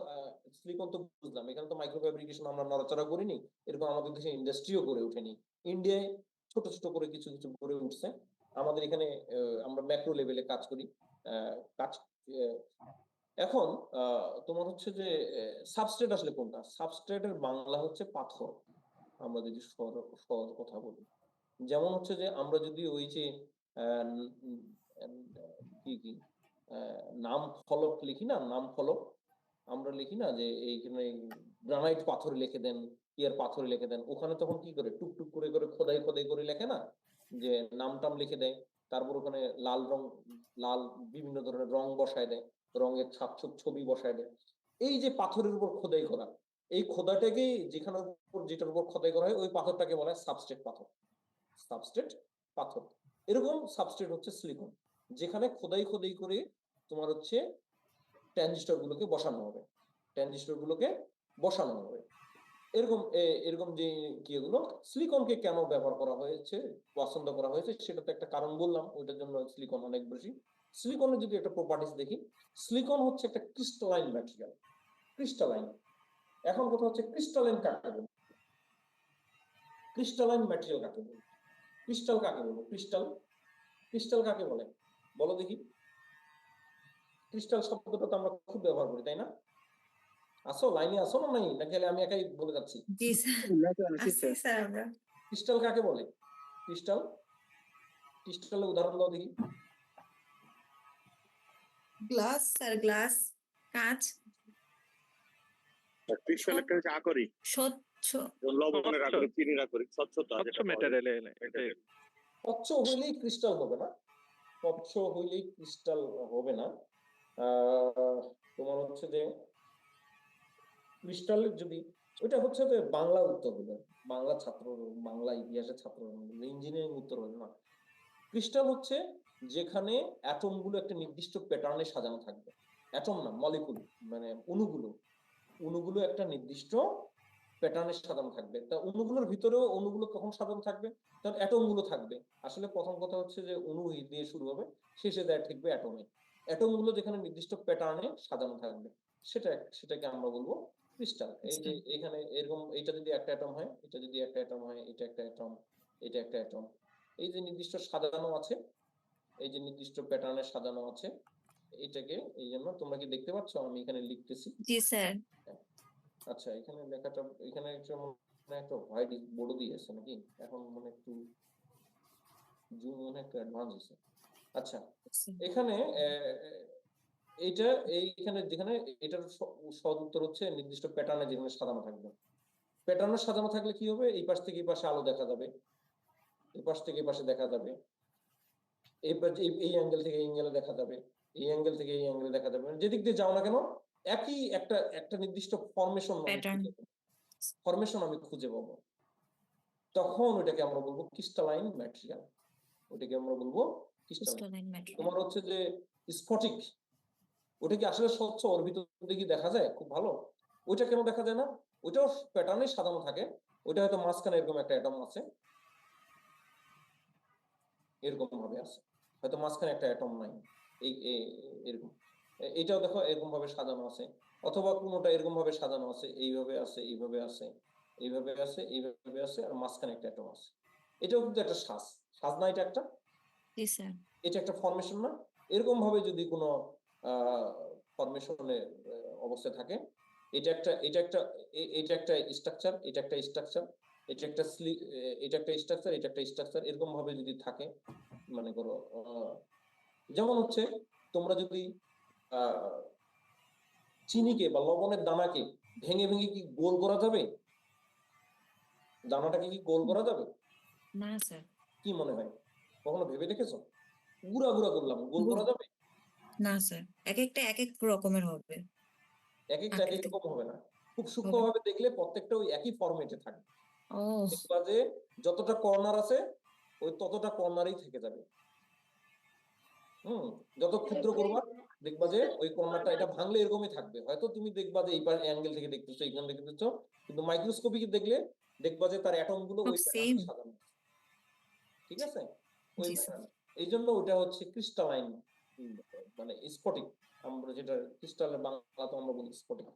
সিলিকন তো বুঝলাম, এখানে তো মাইক্রো ফ্যাব্রিকেশন আমরা নড়াচড়া করিনি, এরকম আমাদের দেশে ইন্ডাস্ট্রিও গড়ে ওঠেনি। ইন্ডিয়ায় ছোট ছোট করে কিছু কিছু গড়ে উঠছে। আমাদের এখানে আমরা ম্যাক্রো লেভেলে কাজ করি। কাজ এখন তোমার হচ্ছে যে সাবস্ট্রেট আসলে কোনটা? সাবস্ট্রেটের বাংলা হচ্ছে পাথর, আমরা যদি সহজ কথা বলি। যেমন হচ্ছে যে আমরা যদি ওই যে আহ, উম, কি কি নাম ফলক লিখি না, নাম ফলক আমরা লিখি না, যে এইখানে গ্রানাইট পাথর লিখে দেন, ইয়ার পাথর লিখে দেন, ওখানে তখন কি করে টুকটুক করে করে খোদাই খোদাই করে লেখে না, যে নাম টাম লিখে দেয়। তারপর ওখানে লাল রং, লাল বিভিন্ন ধরনের রং বসায় দেয়, রঙের ছাপ ছবি বসায় দেয়। এই যে পাথরের উপর খোদাই করা, এই খোদাটাকে যেখানে উপর যেটার উপর খোদাই করা হয়, ওই পাথরটাকে বলা হয় সাবস্ট্রেট পাথর। সাবস্ট্রেট পাথর। এরকম সাবস্ট্রেট হচ্ছে সিলিকন, যেখানে খোদাই খোদাই করে তোমার হচ্ছে ট্রানজিস্টর গুলোকে বসানো হবে, ট্রানজিস্টর গুলোকে বসানো হবে। এরকম এরকম যে কি এগুলো সিলিকনকে কেন ব্যবহার করা হয়েছে, পছন্দ করা হয়েছে, সেটা তো একটা কারণ বললাম, ওইটার জন্য সিলিকন অনেক বেশি। সিলিকনের যদি একটা প্রপার্টিস দেখি, সিলিকন হচ্ছে একটা ক্রিস্টালাইন ম্যাটেরিয়াল। ক্রিস্টালাইন। এখন কথা হচ্ছে ক্রিস্টালাইন কাকে বলে? ক্রিস্টালাইন ম্যাটেরিয়াল কাকে বলে? ক্রিস্টাল কাকে বলে? ক্রিস্টাল, ক্রিস্টাল কাকে বলে বলো দেখি? ক্রিস্টাল শব্দটা তো আমরা খুব ব্যবহার করি, তাই না? আসো লাইনে, আসো না নাই, নাকি আমি একাই বলে যাচ্ছি? জি স্যার, আসছি স্যার আমরা। ক্রিস্টাল কাকে বলে? ক্রিস্টাল, ক্রিস্টালের উদাহরণ দাও দেখি। গ্লাস স্যার, গ্লাস, কাঁচ, ক্রিস্টাল একটা হচ্ছে আকরিক, স্বচ্ছ, লবণের আকরিক, চিনির আকরিক, স্বচ্ছতা স্বচ্ছ ম্যাটেরিয়াল এটাই। স্বচ্ছ হইলেই ক্রিস্টাল হবে না, স্বচ্ছ হইলেই ক্রিস্টাল হবে না। তোমার হচ্ছে যে ক্রিস্টাল যদি, ওইটা হচ্ছে যে বাংলা উত্তর হলো, বাংলা ছাত্র, বাংলা ইতিহাসের ছাত্র, ইঞ্জিনিয়ারিং উত্তর হলো না। ক্রিস্টাল হচ্ছে যেখানে অ্যাটম গুলো একটা নির্দিষ্ট প্যাটার্নে সাজানো থাকবে। অ্যাটম না, মলিকুল, মানে অণুগুলো, অণুগুলো একটা নির্দিষ্ট প্যাটার্নে সাজানো থাকবে। তা অণুগুলোর ভিতরেও অণুগুলো কখন সাজানো থাকবে? তখন অ্যাটম গুলো থাকবে। আসলে প্রথম কথা হচ্ছে যে অণু দিয়ে শুরু হবে, শেষে দেয় ঠিকবে অ্যাটমে। অ্যাটম গুলো যেখানে নির্দিষ্ট প্যাটার্নে সাজানো থাকবে, সেটাকে আমরা বলবো ক্রিস্টাল। এই যে এখানে এরকম, এটা যদি একটা অ্যাটম হয়, এটা যদি একটা অ্যাটম হয়, এটা একটা অ্যাটম, এটা একটা অ্যাটম, এই যে নির্দিষ্ট সাজানো আছে, এই যে নির্দিষ্ট প্যাটার্নে সাজানো আছে, এটাকে, এই জন্য তোমরা কি দেখতে পাচ্ছ আমি এখানে লিখতেছি? জি স্যার। আচ্ছা, এখানে লেখাটা, এখানে একটা হোয়াইট বোর্ড দিয়েছে নাকি, এখন মানে একটু জুম মনে একটু অ্যাডভান্স হয়েছে। আচ্ছা, এখানে এইটা, এইখানে যেখানে এটার সহজ উত্তর হচ্ছে নির্দিষ্ট প্যাটার্নে যেখানে সাজানো থাকবে। প্যাটার্নে সাজানো থাকলে কি হবে? এই পাশ থেকে এই পাশে আলো দেখা যাবে, এই পাশ থেকে এই পাশে দেখা যাবে, এই অ্যাঙ্গেল থেকে এই অ্যাঙ্গেলে দেখা যাবে, এই অ্যাঙ্গেল থেকে এই অ্যাঙ্গেলে দেখা যাবে, যেদিক দিয়ে যাও না কেন একই একটা নির্দিষ্ট প্যাটার্ন। ফরমেশন আমি খুঁজে পাবো। তখন ওটাকে আমরা বলবো ক্রিস্টালাইন ম্যাটেরিয়াল। ওটাকে আমরা বলবো ক্রিস্টালাইন। Crystalline material. তোমার হচ্ছে যে স্ফটিক, ওটা কি আসলে স্বচ্ছ, ওর ভিতরে কি দেখা যায় খুব ভালো? ওইটা কেন দেখা যায় না? ওইটাও প্যাটার্নে সাজানো থাকে, ওইটা হয়তো মাঝখানে এরকম একটা অ্যাটম আছে, এরকম ভাবে আছে, হয়তো মাঝখানে একটা অ্যাটম নাই, এরকম। এটাও দেখো এরকম ভাবে সাজানো আছে, অথবা কোনোটা এরকম ভাবে সাজানো আছে, এইভাবে আছে, এইভাবে আছে, এইভাবে আছে, এইভাবে আছে, আর মাঝখানে একটা অ্যাটম আছে। এটাও কিন্তু একটা সাজ না? এটা একটা, জি স্যার। এটা একটা ফরমেশন না? এরকম ভাবে যদি কোনো ফরমেশনের অবস্থায় থাকে, এটা একটা স্ট্রাকচার, এটা একটা স্ট্রাকচার, এটা একটা স্ট্রাকচার, এটা একটা স্ট্রাকচার, এরকম ভাবে যদি থাকে, মনে করো যেমন হচ্ছে তোমরা যদি চিনিকে বা লবণের দানাকে ভেঙে ভেঙে কি গোল করা যাবে? দানাটাকে কি গোল করা যাবে? না স্যার। কি মনে হয়, কখনো ভেবে দেখেছো? গুড়া গুড়া করলাম, গোল করা যাবে? না স্যার, এক একটা এক এক রকমের হবে, এক একটা এক এক রকম হবে না, খুব সূক্ষ্ম হবে। ভাবে দেখলে প্রত্যেকটা ওই একই ফরম্যাটে থাকবে। ও দেখবা যে যতটা কর্নার আছে ওই ততটা কর্নারই থেকে যাবে। যত ক্ষুদ্র করবা দেখবা যে ওই কর্নারটা, এটা ভাঙলে এরকমই থাকবে। হয়তো তুমি দেখবা যে এই অ্যাঙ্গেল থেকে দেখতেছো, এইখান থেকে দেখতেছো, কিন্তু মাইক্রোস্কোপিক দেখলে দেখবা যে তার অ্যাটম গুলো ওই সেম। প্যাটার্নে সাজানো আছে। ঠিক আছে? ওই জি স্যার। প্যাটার্ন। এই জন্য ওটা হচ্ছে ক্রিস্টালাইন, মানে স্ফটিক। আমরা যেটা ক্রিস্টালের বাংলাতে আমরা বলি স্ফটিক।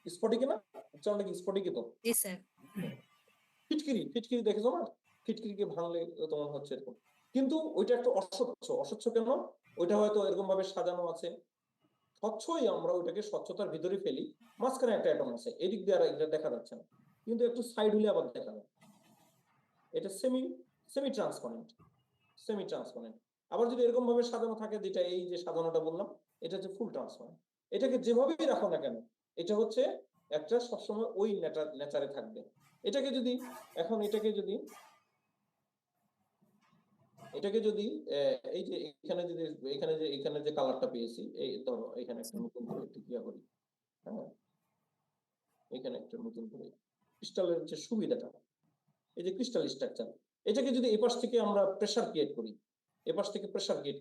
স্ফটিকে না, উচ্চারণটা কি স্ফটিকই তো? জি স্যার। ফিটকিরি দেখেছো না? ফিটকিরিকে ভাঙলে তোমার হচ্ছে এরকম। কিন্তু ওইটা একটা অস্বচ্ছ কেন? ওইটা হয়তো এরকম ভাবে সাজানো আছে, স্বচ্ছই আমরা ওইটাকে স্বচ্ছতার ভিতরে ফেলি, মাঝখানে একটা অ্যাটম আছে, এদিক দিয়ে আর এটা দেখা যাচ্ছে না, কিন্তু একটু সাইড হলে আবার দেখা যায়। এটা সেমি ট্রান্সপারেন্ট। আবার যদি এরকম ভাবে সাজানো থাকে, যেটা এই যে সাজানোটা বললাম, এটা হচ্ছে ফুল ট্রান্সপারেন্ট। এটাকে যেভাবেই রাখো না কেন, এটা হচ্ছে একটা সবসময় ওই নেচারে থাকবে। এটাকে যদি এখন এটাকে যদি এই যে এখানে যে কালারটা পেয়েছি, এই ধরো এখানে একটা নতুন করে একটু ক্রিয়া করি, হ্যাঁ, এখানে একটা নতুন করে ক্রিস্টালের যে সুবিধাটা, এই যে ক্রিস্টাল স্ট্রাকচার, এটাকে যদি এপাশ থেকে আমরা প্রেসার ক্রিয়েট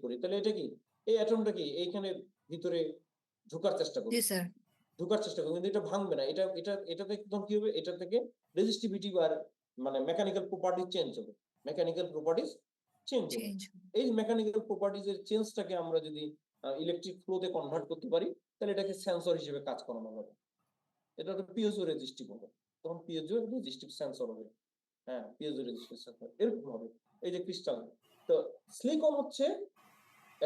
করি, তাহলে এটা কি, এই অ্যাটমটা কি এইখানে ভিতরে ঢোকার চেষ্টা জি করবে, স্যার। কিন্তু এটা ভাঙবে না। এটাতে একদম কি হবে, এটা থেকে রেজিস্টিভিটি বা মানে মেকানিক্যাল প্রপার্টি চেঞ্জ হবে, চেঞ্জ। এই মেকানিক্যাল প্রপার্টিজ এর চেঞ্জটাকে আমরা যদি ইলেকট্রিক ফ্লোতে কনভার্ট করতে পারি, তাহলে এটাকে সেন্সর হিসেবে কাজ করানো হবে। এটা একটা পিয়েজো রেজিস্টিভ হবে, তখন পিয়েজো রেজিস্টিভ সেন্সর হবে। হ্যাঁ, পিয়েজো রেজিস্টিভ সেন্সর এরকম হবে। এই যে ক্রিস্টাল, তো সিলিকন হচ্ছে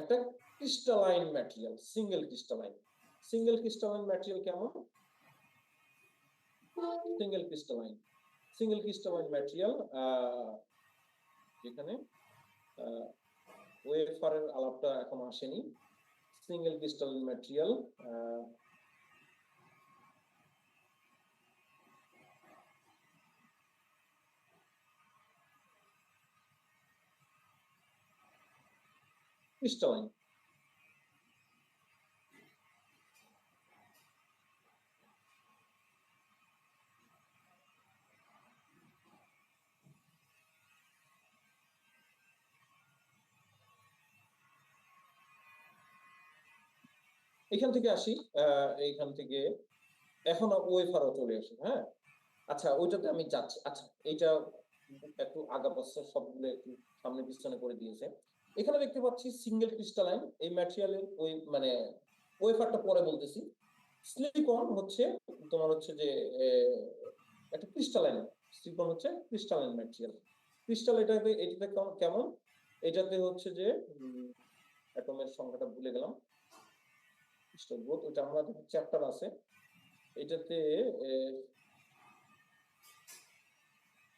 একটা crystalline material, single crystalline material. কেমন সিঙ্গেল ক্রিস্টালাইন ম্যাটেরিয়াল? যেখানে ওয়েফারের আলাপটা এখন আসেনি। Single crystalline material crystalline. এখান থেকে আসি, এইখান থেকে এখন ওয়েফারও চলে আসি। হ্যাঁ, আচ্ছা, ওইটাতে আমি যাচ্ছি। আচ্ছা, এইটা একটু আগা পাশে সবগুলো একটু সামনে পিছনে করে দিয়েছে। এখানে দেখতে পাচ্ছি সিঙ্গেল ক্রিস্টালাইন, এই ম্যাটেরিয়ালের ওই মানে ওয়েফারটা পরে বলতেছি। সিলিকন হচ্ছে তোমার হচ্ছে যে একটা সিলিকন হচ্ছে ক্রিস্টালাইন ম্যাটেরিয়াল। এটাতে কেমন? এটাতে হচ্ছে যে অ্যাটমের সংখ্যাটা ভুলে গেলাম, ওইটা আমাদের চ্যাপ্টার আছে। এটাতে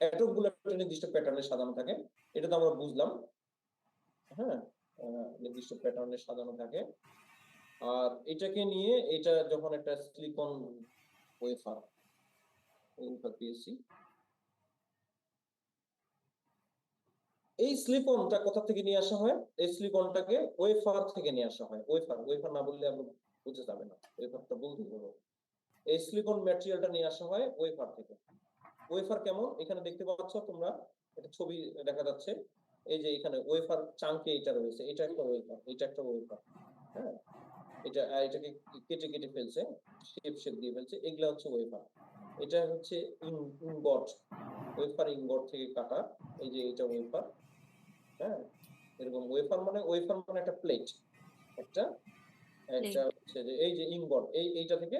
অ্যাটম গুলো একটা নির্দিষ্ট প্যাটার্নে সাজানো থাকে, এটা তো আমরা বুঝলাম। হ্যাঁ, নির্দিষ্ট প্যাটার্নে সাজানো থাকে। আর এটাকে নিয়ে এটা যখন একটা সিলিকন ওয়েফার পেয়েছি, এই সিলিকনটা কোথা থেকে নিয়ে আসা হয়? এই সিলিকনটাকে ওয়েফার থেকে নিয়ে আসা হয়। ওয়েফার ওয়েফার না বললে আমরা বুঝে যাবে না, ওয়েফারটা বলতেই হবে। এই সিলিকন ম্যাটেরিয়ালটা নিয়ে আসা হয় ওয়েফার থেকে। ওয়েফার কেমন? এখানে দেখতে পাচ্ছ তোমরা, একটা ছবি দেখা যাচ্ছে। এই যে এখানে ওয়েফার চাঙ্কে এটা রয়েছে, এটা একটা ওয়েফার, এটা একটা ওয়েফার। হ্যাঁ, এটাকে কেটে কেটে ফেলছে, শেপ দিয়ে ফেলছে, এগুলা হচ্ছে ওয়েফার। এটা হচ্ছে ইনগট, ওয়েফার ইনগট থেকে কাটা। এই যে এটা ওয়েফার। হ্যাঁ, এরকম ওয়েফার মানে একটা প্লেট, একটা একটা Plate। হচ্ছে যে এই যে ইনগট, এইটা থেকে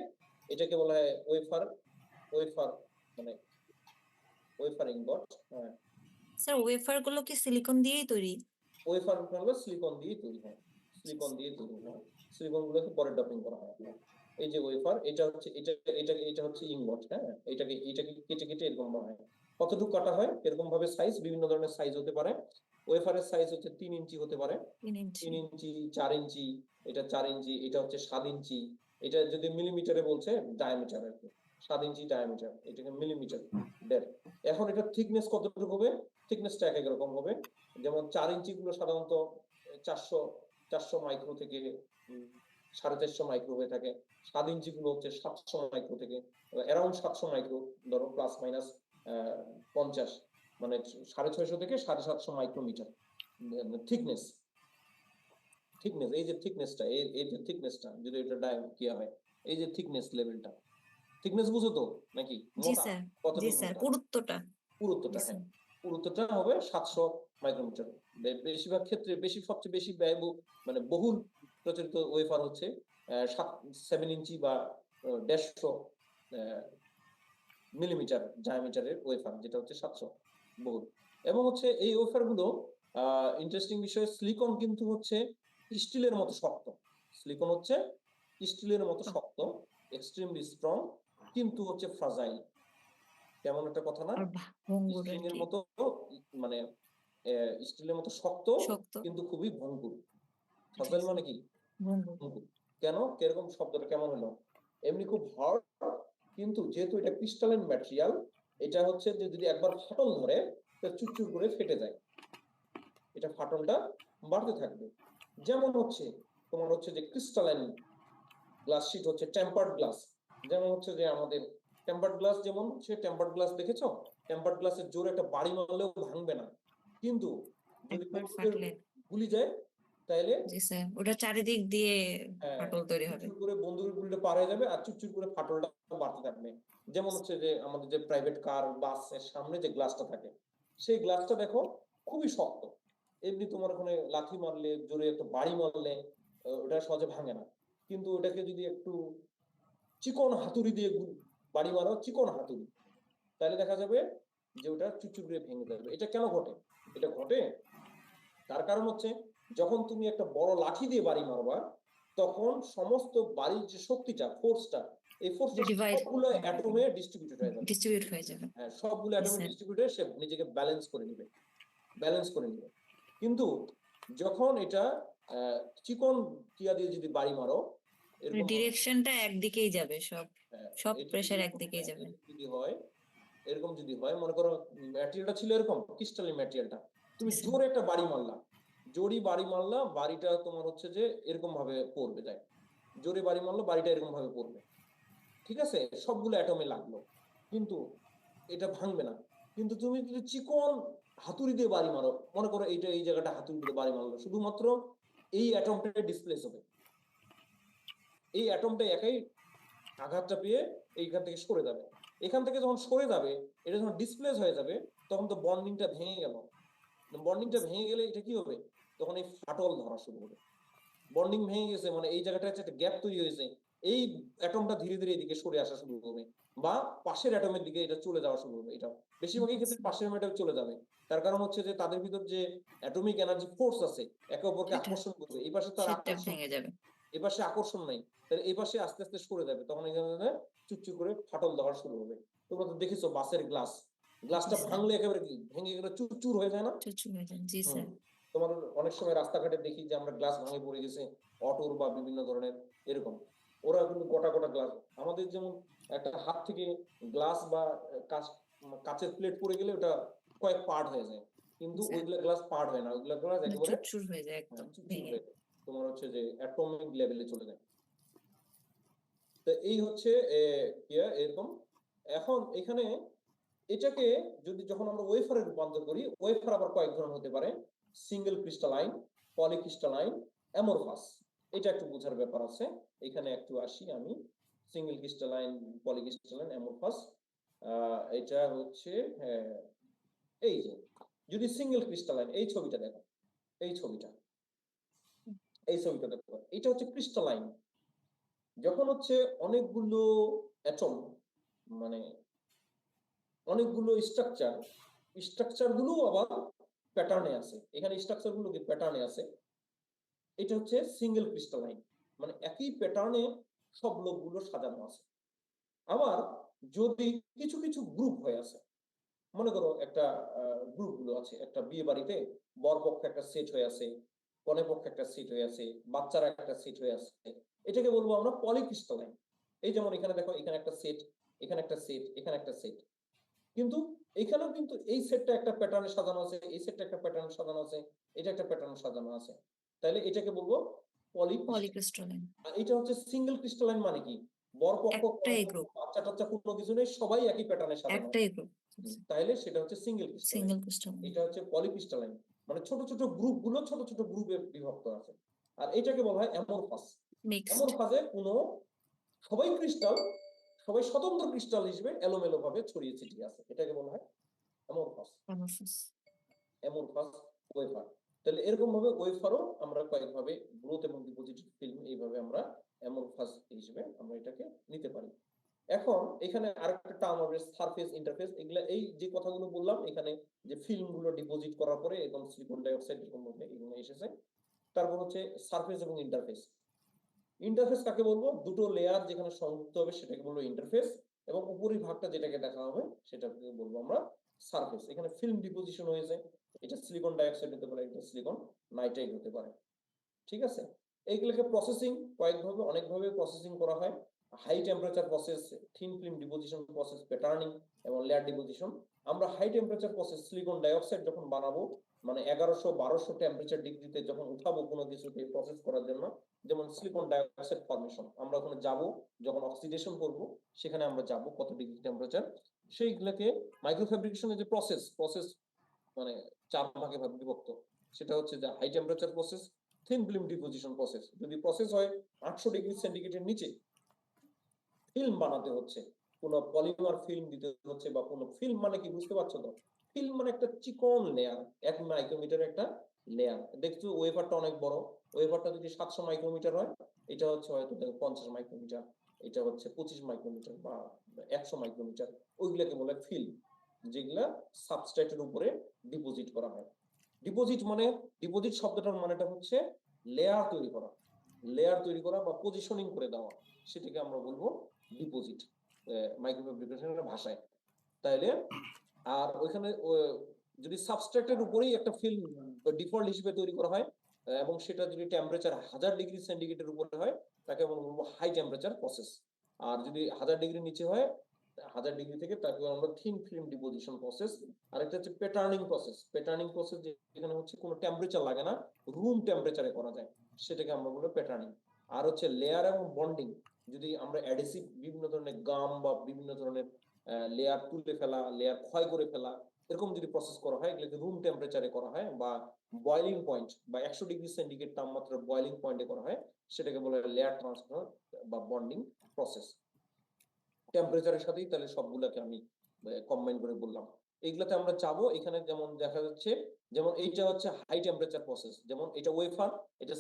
এটাকে বলা হয় ওয়েফার। ওয়েফার মানে ওয়েফার ইনগট। হ্যাঁ, স্যার ওয়েফার গুলো কি সিলিকন দিয়েই তৈরি? ওয়েফার হলো সিলিকন দিয়ে তৈরি হয়, সিলিকন দিয়ে তৈরি হয়। সিলিকন গুলোকে পরে ডপিং করা হয়। এই যে ওয়েফার, এটা হচ্ছে এটা হচ্ছে ইনগট। হ্যাঁ, এটাকে কেটে কেটে এরকম বানায়। কতটুকু কাটা হয় এরকম ভাবে, সাইজ বিভিন্ন ধরনের সাইজ হতে পারে। ওয়েফারের সাইজ হচ্ছে 3 ইঞ্চি হতে পারে, 3 ইঞ্চি। 3 ইঞ্চি, 4 ইঞ্চি, এটা 4 ইঞ্চি, এটা হচ্ছে 7 ইঞ্চি। এটা যদি মিলিমিটারে বলছে, ডায়ামিটার আর কি, 7 ইঞ্চি ডায়ামিটার, এটাকে মিলিমিটার দেড়। এখন এটা থিকনেস কতটুকু হবে? থিকনেসটা এক এক রকম হবে। যেমন 4 ইঞ্চি গুলো সাধারণত 400 400 মাইক্রো থেকে 450 মাইক্রো হয়ে থাকে। 7 ইঞ্চি গুলো হচ্ছে 700 মাইক্রো থেকে অ্যারাউন্ড 700 মাইক্রো, ধরো প্লাস মাইনাস 50, মানে 650 থেকে 750 মাইক্রোমিটার থিকনেস। থিকনেস, এই যে থিকনেসটা, এই যে থিকনেসটা যদি এটা কি হয়, এই যে থিকনেস লেভেলটা, থিকনেস বুঝো তো নাকি? জি মোটা স্যার, জি কতটুকু স্যার, মোটা? পুরুত্বটা। পুরুত্বটা, জি স্যার। হ্যাঁ, পুরুত্বটা হবে 700 মাইক্রোমিটার। বেশিরভাগ ক্ষেত্রে সবচেয়ে বেশি মানে বহুল প্রচলিত ওয়েফার হচ্ছে 7 ইঞ্চি বা 150 মিলিমিটার ডায়ামিটারের ওয়েফার, যেটা হচ্ছে 700 বহুল। এবং হচ্ছে এই ওয়েফার গুলো ইন্টারেস্টিং বিষয়, সিলিকন কিন্তু হচ্ছে স্টিলের মতো শক্ত। সিলিকন হচ্ছে স্টিলের মতো শক্ত, এক্সট্রিমলি স্ট্রং, কিন্তু হচ্ছে ফ্রাজাইল। কেমন একটা কথা না? আর ভঙ্গুর আর স্প্রিং এর কি। মতো, মানে স্টিলের মতো শক্ত, শক্ত। কিন্তু খুবই ভঙ্গুর। জি ফ্রাজাইল স্যার। মানে কি? ভঙ্গুর। ভঙ্গুর। কেন, কিরকম শব্দটা কেমন হলো? এমনি খুব হার্ড, কিন্তু যেহেতু এটা ক্রিস্টালাইন ম্যাটেরিয়াল, এটা হচ্ছে যে যদি একবার ফাটল ধরে তো চুরচুর করে ফেটে যায়, এটা ফাটলটা বাড়তে থাকবে। যেমন হচ্ছে তোমার হচ্ছে যে ক্রিস্টালাইন গ্লাস শিট হচ্ছে টেম্পার্ড গ্লাস। যেমন হচ্ছে যে আমাদের টেম্পার্ড গ্লাস, যেমন হচ্ছে টেম্পার্ড গ্লাস দেখেছো? টেম্পার্ড গ্লাসের জোরে একটা বাড়ি মারলেও ভাঙবে না, কিন্তু যদি একবার বন্দুকের ফাটলে। গুলি যায় তাহলে জি স্যার, ওটা চারিদিক দিয়ে ফাটল তৈরি হবে। চুরচুর করে বন্দুকের গুলিটা পার হয়ে যাবে, আর চুরচুর করে ফাটলটা বাড়তে থাকবে। যেমন হচ্ছে যে আমাদের যে প্রাইভেট কার, বাসের সামনে যে গ্লাসটা থাকে, সেই গ্লাসটা দেখো খুবই শক্ত। এমনি তোমার ওখানে লাথি মারলে, জোরে একটা বাড়ি মারলে ওটা সহজে ভাঙে না। কিন্তু ওটাকে যদি একটু চিকন হাতুড়ি দিয়ে বাড়ি মারো, চিকন হাতুড়ি, তাহলে দেখা যাবে যে ওটা চুরচুর করে ভেঙে যাবে। এটা কেন ঘটে? এটা ঘটে তার কারণ হচ্ছে, যখন তুমি একটা বড় লাঠি দিয়ে বাড়ি মারবা, তখন সমস্ত বাড়ির যে শক্তিটা, ফোর্সটা, এই ফোর্সটা ডিভাইড, সবগুলো অ্যাটমে ডিস্ট্রিবিউটেড হয়ে যাবে। ডিস্ট্রিবিউট হয়ে যাবে। হ্যাঁ, সবগুলো জি অ্যাটমে স্যার। ডিস্ট্রিবিউট হয়ে সে নিজেকে ব্যালেন্স করে নিবে। কিন্তু যখন এটা চিকন কিয়া দিয়ে যদি বাড়ি মারো, এরকম ডিরেকশনটা একদিকেই যাবে, সব সব এটা যদি প্রেসার একদিকেই যাবে। যদি হয়, এরকম যদি হয়, মনে করো ম্যাটেরিয়ালটা ছিল এরকম ক্রিস্টালের ম্যাটেরিয়ালটা, জি তুমি স্যার। জোরে একটা বাড়ি মারলা, বাড়িটা তোমার হচ্ছে যে এরকম ভাবে পড়বে যায়। জোরে বাড়ি মারলো, বাড়িটা এরকম ভাবে পড়বে। ঠিক আছে, সবগুলো অ্যাটমে লাগলো, কিন্তু এটা ভাঙবে না। কিন্তু তুমি যদি চিকন হাতুড়ি দিয়ে বাড়ি মারো, মনে করো এইটা, এই জায়গাটা হাতুড়ি দিয়ে বাড়ি মারলো, শুধুমাত্র এই অ্যাটমটা ডিসপ্লেস হবে। এই অ্যাটমটা একাই আঘাতটা পেয়ে এইখান থেকে সরে যাবে। এখান থেকে যখন সরে যাবে, এটা যখন ডিসপ্লেস হয়ে যাবে, তখন তো বন্ডিংটা ভেঙে গেল। বন্ডিংটা ভেঙে গেলে এটা কি হবে? তখন এই ফাটল ধরা শুরু হবে। বন্ডিং ভেঙে গেছে মানে এই জায়গাটা একটা গ্যাপ তৈরি হয়েছে, এই অ্যাটমটা ধীরে ধীরে এদিকে সরে আসা শুরু হবে, বা পাশের অ্যাটমের দিকে এটা চলে যাওয়া শুরু হবে। এটা বেশিরভাগই ক্ষেত্রে পাশের অ্যাটম চলে যাবে। তার কারণ হচ্ছে যে তাদের ভিতর যে অ্যাটমিক এনার্জি ফোর্স আছে, একে অপরকে সেটা আকর্ষণ করবে। এই পাশে তার সেটা আকর্ষণ, ভেঙে যাবে। এই পাশে আকর্ষণ নাই, তাহলে এই পাশে আস্তে আস্তে সরে যাবে। তখন এখানে চুপচুপ করে ফাটল দেওয়া শুরু হবে। তোমরা তো দেখেছো বাসের জি গ্লাসটা স্যার। ভাঙলে একেবারে কি ভেঙে গেলে চুরচুর হয়ে যায় না? চুচু হয়ে যান। জি হুম, স্যার। তোমার অনেক সময় রাস্তাঘাটে দেখি যে আমরা গ্লাস ভাঙে পড়ে গেছে, অটোর বা বিভিন্ন ধরনের এরকম। ওরা কিন্তু গোটা গোটা গ্লাস, আমাদের যেমন একটা হাত থেকে গ্লাস বা কাঁচের প্লেট পড়ে গেলে ওটা কয়েক পার্ট হয়ে যায়, কিন্তু আচ্ছা। ওইগুলা গ্লাস পার্ট হয় না, ওইগুলা গ্লাস মানে একেবারে চুরচুর হয়ে যায় একদম চুরচুর ভেঙে। হয়ে যায়। তোমার হচ্ছে যে অ্যাটমিক লেভেলে চলে যায়। তো এই হচ্ছে এরকম। এখন এখানে এটাকে যদি যখন আমরা ওয়েফারে রূপান্তর করি, ওয়েফার আবার কয়েক ধরনের হতে পারে, সিঙ্গেল ক্রিস্টালাইন, পলিক্রিস্টালাইন, অ্যামরফাস। এটা একটু বোঝার ব্যাপার আছে, এখানে একটু আসি আমি। Single crystalline, polycrystalline, amorphous. এটা হচ্ছে এই যে যদি সিঙ্গেল ক্রিস্টালাইন, এই ছবিটা দেখো, এই ছবিটা, এই ছবিটা দেখো, এটা হচ্ছে ক্রিস্টালাইন। যখন হচ্ছে অনেকগুলো অ্যাটম, মানে অনেকগুলো স্ট্রাকচার গুলো আবার প্যাটার্নে আছে, এখানে স্ট্রাকচার গুলো কি প্যাটার্নে আছে, এটা হচ্ছে সিঙ্গেল ক্রিস্টালাইন, মানে একই প্যাটার্নে সব লোকগুলো সাজানো আছে। আবার যদি কিছু কিছু গ্রুপ হয়ে আছে, মনে করো একটা গ্রুপ গুলো আছে, একটা বিয়ে বাড়িতে বর পক্ষ একটা সেট হয়ে আছে, কনে পক্ষ একটা সেট হয়ে আছে, বাচ্চারা একটা সেট হয়ে আছে, এটাকে বলবো আমরা পলিক্রিস্টালাইন। এই যেমন এখানে দেখো, এখানে একটা সেট, এখানে একটা সেট, এখানে একটা সেট, কিন্তু এখানেও কিন্তু এই সেটটা একটা প্যাটার্নে সাজানো আছে, এই সেটটা একটা প্যাটার্নে সাজানো আছে, এটা একটা প্যাটার্নে সাজানো আছে, তাহলে এটাকে বলবো পলিক্রিস্টালাইন। পলিক্রিস্টালাইন আর এটা হচ্ছে সিঙ্গেল ক্রিস্টালাইন, মানে কি বরপক্ষ একটাই গ্রুপ, বাচ্চা টাচ্চা কোনো কিছু নেই, সবাই একই প্যাটার্নে সাজানো আছে। একটাই গ্রুপ, তাইলে সেটা হচ্ছে সিঙ্গেল ক্রিস্টালাইন। Single crystalline. এটা হচ্ছে পলিক্রিস্টালাইন, মানে ছোট ছোট গ্রুপ গুলো ছোট ছোট গ্রুপে বিভক্ত আছে। আর এটাকে বলা হয় অ্যামরফাস। মিক্সড অ্যামরফাসে কোনো সবাই ক্রিস্টাল, সবাই স্বতন্ত্র ক্রিস্টাল হিসেবে এলোমেলো ভাবে ছড়িয়ে ছিটিয়ে আছে, এটাকে বলা হয় অ্যামরফাস। অ্যামরফাস। Amorphous wafer. তাহলে এরকম ভাবে ওয়েফারও আমরা কয়েকভাবে গ্রোথ এবং ডিপোজিটেড ফিল্ম, এইভাবে আমরা অ্যামরফাস হিসেবে আমরা এটাকে নিতে পারি। এখন এখানে আরেকটা টার্ম হবে সারফেস ইন্টারফেস। এগুলা এই যে কথাগুলো বললাম, এখানে যে ফিল্ম গুলো ডিপোজিট করার পরে এবং সিলিকন ডাইঅক্সাইড এরকম ভাবে এগুলো এসেছে। তারপর হচ্ছে সারফেস এবং ইন্টারফেস। ইন্টারফেস কাকে বলবো? দুটো লেয়ার যেখানে সংযুক্ত হবে সেটাকে বলবো ইন্টারফেস, এবং উপরের ভাগটা যেটাকে দেখা হবে সেটাকে বলবো আমরা সারফেস। এখানে ফিল্ম ডিপোজিশন হয়েছে, এটা সিলিকন ডাইঅক্সাইড হতে পারে, এটা সিলিকন নাইট্রাইড হতে পারে। ঠিক আছে, এইগুলোকে প্রসেসিং কয়েকভাবে অনেকভাবে প্রসেসিং করা হয়। High temperature process, thin film deposition process, patterning এবং লেয়ার ডিপোজিশন। আমরা high temperature process silicon dioxide যখন বানাবো, মানে 1100-1200 টেম্পারেচার ডিগ্রিতে যখন উঠাবো কোনো কিছুকে প্রসেস করার জন্য, যেমন সিলিকন ডাইঅক্সাইড ফর্মেশন, আমরা ওখানে যাব, যখন অক্সিডেশন করব সেখানে আমরা যাব কত ডিগ্রি টেম্পারেচার, সেইগুলোকে মাইক্রো ফ্যাব্রিকেশনের যে প্রসেস মানে 4 ভাগে বিভক্ত। সেটা হচ্ছে যে high temperature process, thin film deposition process. যদি প্রসেস হয় 800 ডিগ্রি সেন্টিগ্রেডের নিচে, ফিল্ম বানাতে হচ্ছে, কোন পলিমার ফিল্ম দিতে হচ্ছে, বা কোন ফিল্ম মানে কি বুঝতে পারছো তো? ফিল্ম মানে একটা চিকন লেয়ার, 1 মাইক্রোমিটার একটা লেয়ার। দেখছো ওয়েফারটা অনেক বড়, ওয়েফারটা যদি 700 মাইক্রোমিটার হয়, এটা হচ্ছে হয়তো 50 মাইক্রোমিটার, এটা হচ্ছে 25 মাইক্রোমিটার বা 100 মাইক্রোমিটার। ওইগুলোকে বলে ফিল্ম, যেগুলা সাবস্ট্রেটের উপরে ডিপোজিট করা হয়। ডিপোজিট শব্দটার মানেটা হচ্ছে লেয়ার তৈরি করা, লেয়ার তৈরি করা বা পজিশনিং করে দেওয়া, সেটাকে আমরা বলবো ডিপোজিট মাইক্রো ফ্যাব্রিকেশনের ভাষায়। তাইলে আর ওইখানে যদি সাবস্ট্রেটের উপরেই একটা ফিল্ম ডিফল্ট হিসেবে তৈরি করা হয়, এবং সেটা যদি টেম্পারেচার 1000 ডিগ্রি সেন্টিগ্রেডের উপরে হয়, তাকে আমরা বলবো হাই টেম্পারেচার প্রসেস। আর যদি 1000 ডিগ্রি নিচে হয়, 1000 ডিগ্রি থেকে, তাকে আমরা থিন ফিল্ম ডিপোজিশন প্রসেস। আরেকটা হচ্ছে প্যাটার্নিং প্রসেস। প্যাটার্নিং প্রসেস যেখানে হচ্ছে কোনো টেম্পারেচার লাগে না, রুম টেম্পারেচারে করা যায়, সেটাকে আমরা বলবো প্যাটার্নিং। আর হচ্ছে লেয়ার এবং বন্ডিং, যদি আমরা অ্যাডহেসিভ বিভিন্ন ধরনের গাম বা বিভিন্ন ধরনের লেয়ার তুলে ফেলা, লেয়ার ক্ষয় করে ফেলা, এরকম যদি প্রসেস করা হয়, এগুলোকে রুম টেম্পারেচারে করা হয়, বা বয়লিং পয়েন্ট বা 100 ডিগ্রি সেন্টিগ্রেড তাপমাত্রার বয়লিং পয়েন্টে করা হয়, সেটাকে বলা হয় লেয়ার ট্রান্সফার বা বন্ডিং প্রসেস। টেম্পারেচারের সাথেই তাহলে সবগুলোকে আমি কম্বাইন করে বললাম। এইগুলাতে আমরা চাবো, এখানে যেমন দেখা যাচ্ছে, যেমন এইটা হচ্ছে হাই টেম্পারেচার প্রসেস, যেমন এটা ওয়েফার, এটা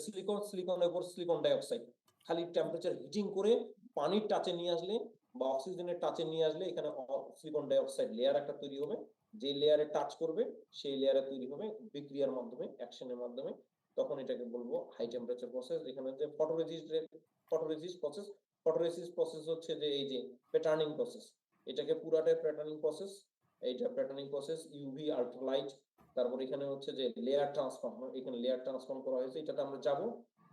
সিলিকনের উপর সিলিকন ডাইঅক্সাইড, খালি টেম্পারেচার হিটিং করে পানির টাচে নিয়ে আসলে বা অক্সিজেনের টাচে নিয়ে আসলে এখানে সিলিকন ডাইঅক্সাইড লেয়ার একটা তৈরি হবে। যে লেয়ারে টাচ করবে সেই লেয়ারে তৈরি হবে বিক্রিয়ার মাধ্যমে, অ্যাকশনের মাধ্যমে, তখন এটাকে বলবো হাই টেম্পারেচার প্রসেস। এখানে যে ফটোরেজিস্ট প্রসেস, ফটোরেসিস প্রসেস হচ্ছে যে এই যে প্যাটার্নিং প্রসেস, এটাকে পুরাটাই প্যাটার্নিং প্রসেস। এইটা প্যাটার্নিং প্রসেস, ইউভি আল্ট্রালাইট। তারপর এখানে হচ্ছে যে লেয়ার ট্রান্সফর্ম, এখানে লেয়ার ট্রান্সফর্ম করা হয়েছে, এটাতে আমরা যাব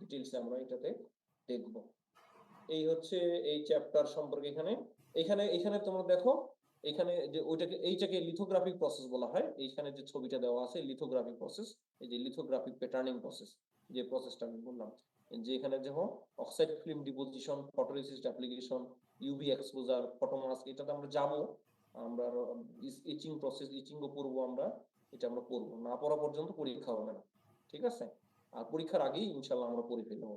ডিটেইলসে, আমরা এটাতে দেখব। এই হচ্ছে এই চ্যাপ্টার সম্পর্কে। এখানে এখানে এখানে তোমরা দেখো, এখানে যে ওইটাকে এইটাকে লিথোগ্রাফিক প্রসেস বলা হয়। এইখানে যে ছবিটা দেওয়া আছে লিথোগ্রাফিক প্রসেস, এই যে লিথোগ্রাফিক প্যাটার্নিং প্রসেস, যে প্রসেসটা আমি বললাম, যে এখানে দেখো oxide film deposition, photoresist application, UV exposure, photomask, এটাতে আমরা যাবো। আমরা ইচিং প্রসেস, ইচিংও পড়বো আমরা, এটা আমরা পড়বো না, পড়া পর্যন্ত পরীক্ষা হবে না, ঠিক আছে? আর পরীক্ষার আগেই ইনশাল্লাহ আমরা পড়ে ফেলবো।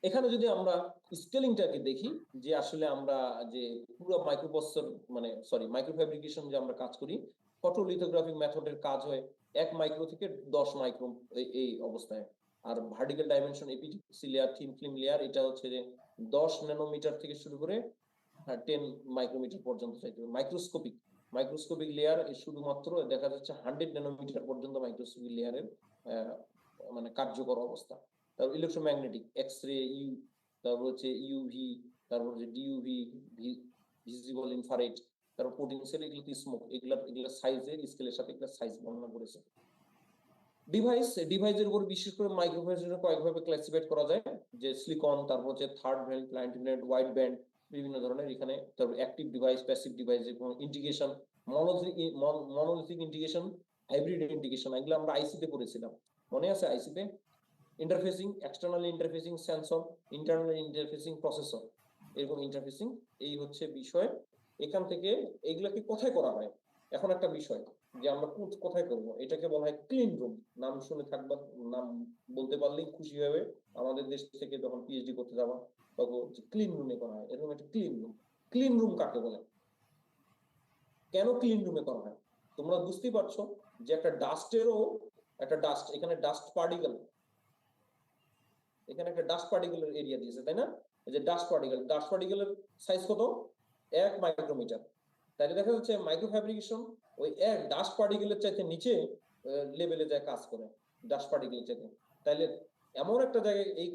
এখানে যদি আমরা স্কেলিংটাকে দেখি, যে আসলে আমরা যে পুরো মাইক্রোপ্রসেসর মানে সরি মাইক্রো ফ্যাব্রিকেশন যে আমরা কাজ করি, ফটোলিথোগ্রাফিক মেথডের কাজ হয় 1 মাইক্রো থেকে 10 মাইক্রো এই অবস্থায়। আর ভার্টিক্যাল ডাইমেনশন এপিজি লেয়ার, থিন ফিল্ম লেয়ার, এটা হচ্ছে যে 10 ন্যানোমিটার থেকে শুরু করে 10 মাইক্রোমিটার পর্যন্ত চাইতে হবে। মাইক্রোস্কোপিক লেয়ার শুধুমাত্র দেখা যাচ্ছে 100 ন্যানোমিটার পর্যন্ত মাইক্রোস্কোপিক লেয়ারের মানে কার্যকর অবস্থা। তারপর ইলেকট্রোম্যাগনেটিক, এক্স রে, তারপর হচ্ছে ইউভি, তারপর হচ্ছে ডিইউভি, ভিজিবল ইনফ্রারেড, তারপর পোটেনশিয়াল, এগুলো কি স্মোক, এগুলা সাইজের স্কেলের সাথে এগুলা সাইজ বর্ণনা করেছে। ডিভাইসের উপর বিশেষ করে মাইক্রোফোনের কয়েকভাবে ক্লাসিফাইড করা যায়, যে সিলিকন, তারপর হচ্ছে third band, plant band, white band, বিভিন্ন ধরনের এখানে। তারপর অ্যাক্টিভ ডিভাইস, প্যাসিভ ডিভাইস, এবং integration, monolithic integration, hybrid integration, এগুলো আমরা আইসিতে পড়েছিলাম, মনে আছে? আইসিতে interfacing, external interfacing sensor, internal interfacing processor, এরকম ইন্টারফেসিং, এই হচ্ছে বিষয়। এখান থেকে এগুলাকে কোথায় করা হয়, এখন একটা বিষয় যে আমরা কোথায় করব, এটাকে বলা হয় ক্লিন রুম। নাম শুনে থাকবা, নাম বলতে পারলেই খুশি হবে। আমাদের দেশ থেকে যখন পিএইচডি করতে যাবা তখন ক্লিন রুমে করা হয়, এরকম একটা ক্লিন রুম। ক্লিন রুম কাকে বলে, কেন ক্লিন রুমে করা হয়? তোমরা বুঝতেই পারছো যে একটা ডাস্টেরও একটা ডাস্ট, এখানে ডাস্ট পার্টিকেল, এখানে একটা ডাস্ট পার্টিকেলের এরিয়া দিয়েছে, তাই না? এই যে ডাস্ট পার্টিকেলের সাইজ কত? 1 মাইক্রোমিটার। তাহলে দেখা যাচ্ছে মাইক্রো ফ্যাব্রিকেশন ওই এক ডাস্ট পার্টিকেলের চাইতে নিচে লেভেলে যায় কাজ করে, ডাস্ট পার্টিকেলের চাইতে। তাহলে এমন একটা জায়গায় এই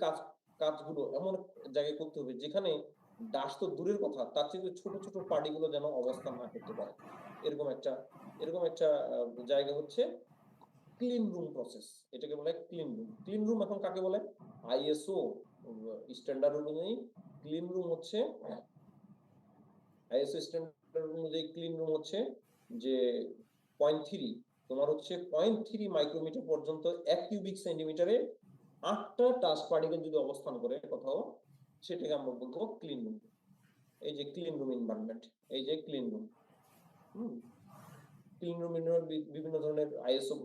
কাজগুলো এমন জায়গায় করতে হবে যেখানে ডাস্ট তো দূরের কথা, তার চেয়ে ছোট ছোট পার্টিগুলো যেন অবস্থান না করতে পারে, এরকম একটা জায়গা হচ্ছে ক্লিন রুম প্রসেস, এটাকে বলে ক্লিন রুম। ক্লিন রুম এখন কাকে বলে? আইএসও স্ট্যান্ডার্ড অনুযায়ী ক্লিন রুম হচ্ছে, আইএসও স্ট্যান্ডার্ড অনুযায়ী ক্লিন রুম হচ্ছে যে 0.3, তোমার হচ্ছে 0.3 মাইক্রোমিটার পর্যন্ত 1 কিউবিক সেন্টিমিটারে 8টা ডাস্ট পার্টিকেল যদি অবস্থান করে কোথাও, সেটাকে আমরা বলবো ক্লিন রুম। এই যে ক্লিন রুম এনভায়রনমেন্ট, এই যে ক্লিন রুম। ক্লিন রুম বিভিন্ন ধরনের আইএসও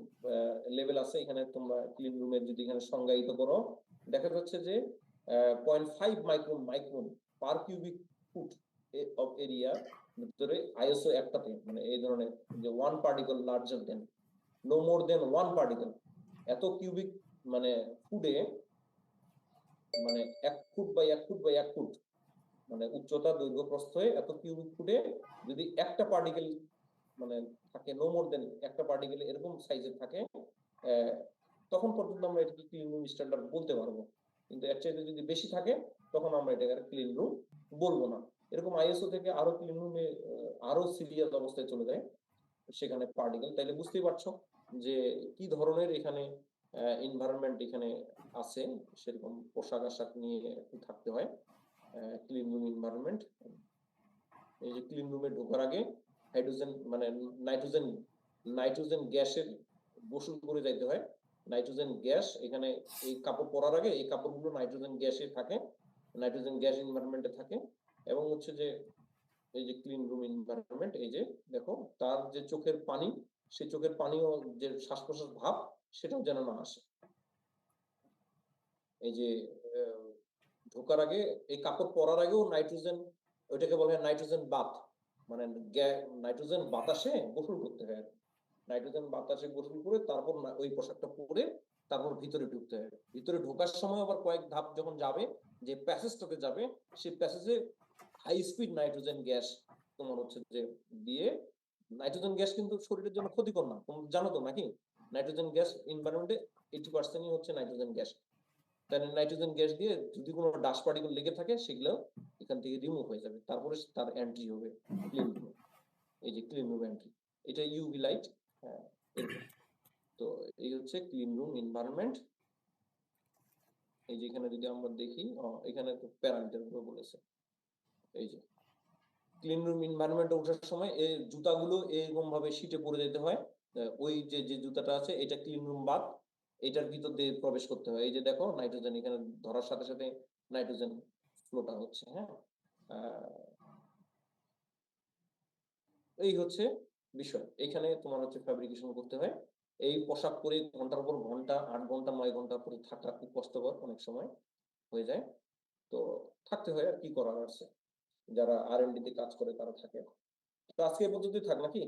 লেভেল আছে। এখানে তোমরা ক্লিন রুমের যদি এখানে সংজ্ঞায়িত করো, দেখা যাচ্ছে যে 0.5 micron per cubic foot of area ভিতরে আইএসও একটাতে, মানে এই ধরনের যে 1 particle larger than, no more than 1 particle, এত কিউবিক মানে ফুটে, মানে 1 foot by 1 foot by 1 foot, মানে উচ্চতা দৈর্ঘ্য প্রস্থে এত কিউবিক ফুটে যদি একটা পার্টিকেল মানে থাকে, নো মোর দেন একটা পার্টিকেল এরকম সাইজের থাকে, তখন পর্যন্ত আমরা এটাকে ক্লিন রুম স্ট্যান্ডার্ড বলতে পারবো। কিন্তু এর চাইতে যদি বেশি থাকে তখন আমরা এটাকে ক্লিন রুম বলবো না। এরকম আইএসও থেকে আরো ক্লিন রুমে আরো সিরিয়াস অবস্থায় চলে যায় সেখানে পার্টিকেল। তাইলে বুঝতেই পারছো যে কি ধরনের এখানে এনভায়রনমেন্ট এখানে আছে, সেরকম পোশাক আশাক নিয়ে একটু থাকতে হয়। ক্লিন রুম এনভায়রনমেন্ট, এই যে ক্লিন রুমে ঢোকার আগে হাইড্রোজেন মানে নাইট্রোজেন গ্যাসের গোসল করে যাইতে হয়। নাইট্রোজেন গ্যাস এখানে এই কাপড় পরার আগে এই কাপড়গুলো নাইট্রোজেন গ্যাসে থাকে, নাইট্রোজেন গ্যাস এনভায়রনমেন্টে থাকে। এবং হচ্ছে যে এই যে ক্লিন রুম এনভায়রনমেন্ট, এই যে দেখো তার যে চোখের পানি, সেই চোখের পানিও যে শ্বাস প্রশ্বাস ভাব সেটাও যেন না আসে। এই যে ঢোকার আগে এই কাপড় পরার আগেও নাইট্রোজেন, ওইটাকে বলে নাইট্রোজেন বাথ, মানে নাইট্রোজেন বাতাসে গোসল করতে হয়। নাইট্রোজেন বাতাসে গোসল করে তারপর ওই পোশাকটা পরে তারপর ভিতরে ঢুকতে হয়। ভিতরে ঢোকার সময় আবার কয়েক ধাপ যখন যাবে, যে প্যাসেজটাতে যাবে, সেই প্যাসেজে হাই স্পিড নাইট্রোজেন গ্যাস তোমার হচ্ছে যে দিয়ে, নাইট্রোজেন গ্যাস কিন্তু শরীরের জন্য ক্ষতিকর না, তুমি জানো তো নাকি? নাইট্রোজেন গ্যাস এনভায়রনমেন্টে 80%ই হচ্ছে নাইট্রোজেন গ্যাস। তাহলে নাইট্রোজেন গ্যাস দিয়ে যদি কোনো ডাস্ট পার্টিকেল লেগে থাকে সেগুলো এখান থেকে রিমুভ হয়ে যাবে, তারপরে তার এন্ট্রি হবে ক্লিন রুমে। এই যে ক্লিন রুম এন্ট্রি, এটা ইউভি লাইট। হ্যাঁ, তো এই হচ্ছে ক্লিন রুম এনভায়রনমেন্ট। এই যে এখানে যদি আমরা দেখি, এখানে তো প্যারামিটার গুলো বলেছে, এই যে ক্লিন রুম এনভায়রনমেন্টে ওঠার সময় এই জুতাগুলো এরকম ভাবে শীটে পড়ে যেতে হয়। ওই যে জুতাটা আছে এটা ক্লিন রুম বাদ এটার ভিতর দিয়ে প্রবেশ করতে হয়। এই যে দেখো নাইট্রোজেন এখানে ধরার সাথে সাথে নাইট্রোজেন ফ্লোটা হচ্ছে, হ্যাঁ। এই হচ্ছে বিষয়। এখানে তোমার হচ্ছে ফ্যাব্রিকেশন করতে হয়। এই পোশাক পরে ঘন্টার পর ঘন্টা ৮ ঘন্টা ৯ ঘন্টা পরে থাকা খুব কষ্টকর অনেক সময় হয়ে যায়। তো থাকতে হয় আর কি করার আছে। যারা R&D তে কাজ করে তারা থাকে। তো আজকে এই পর্যন্তই থাক নাকি?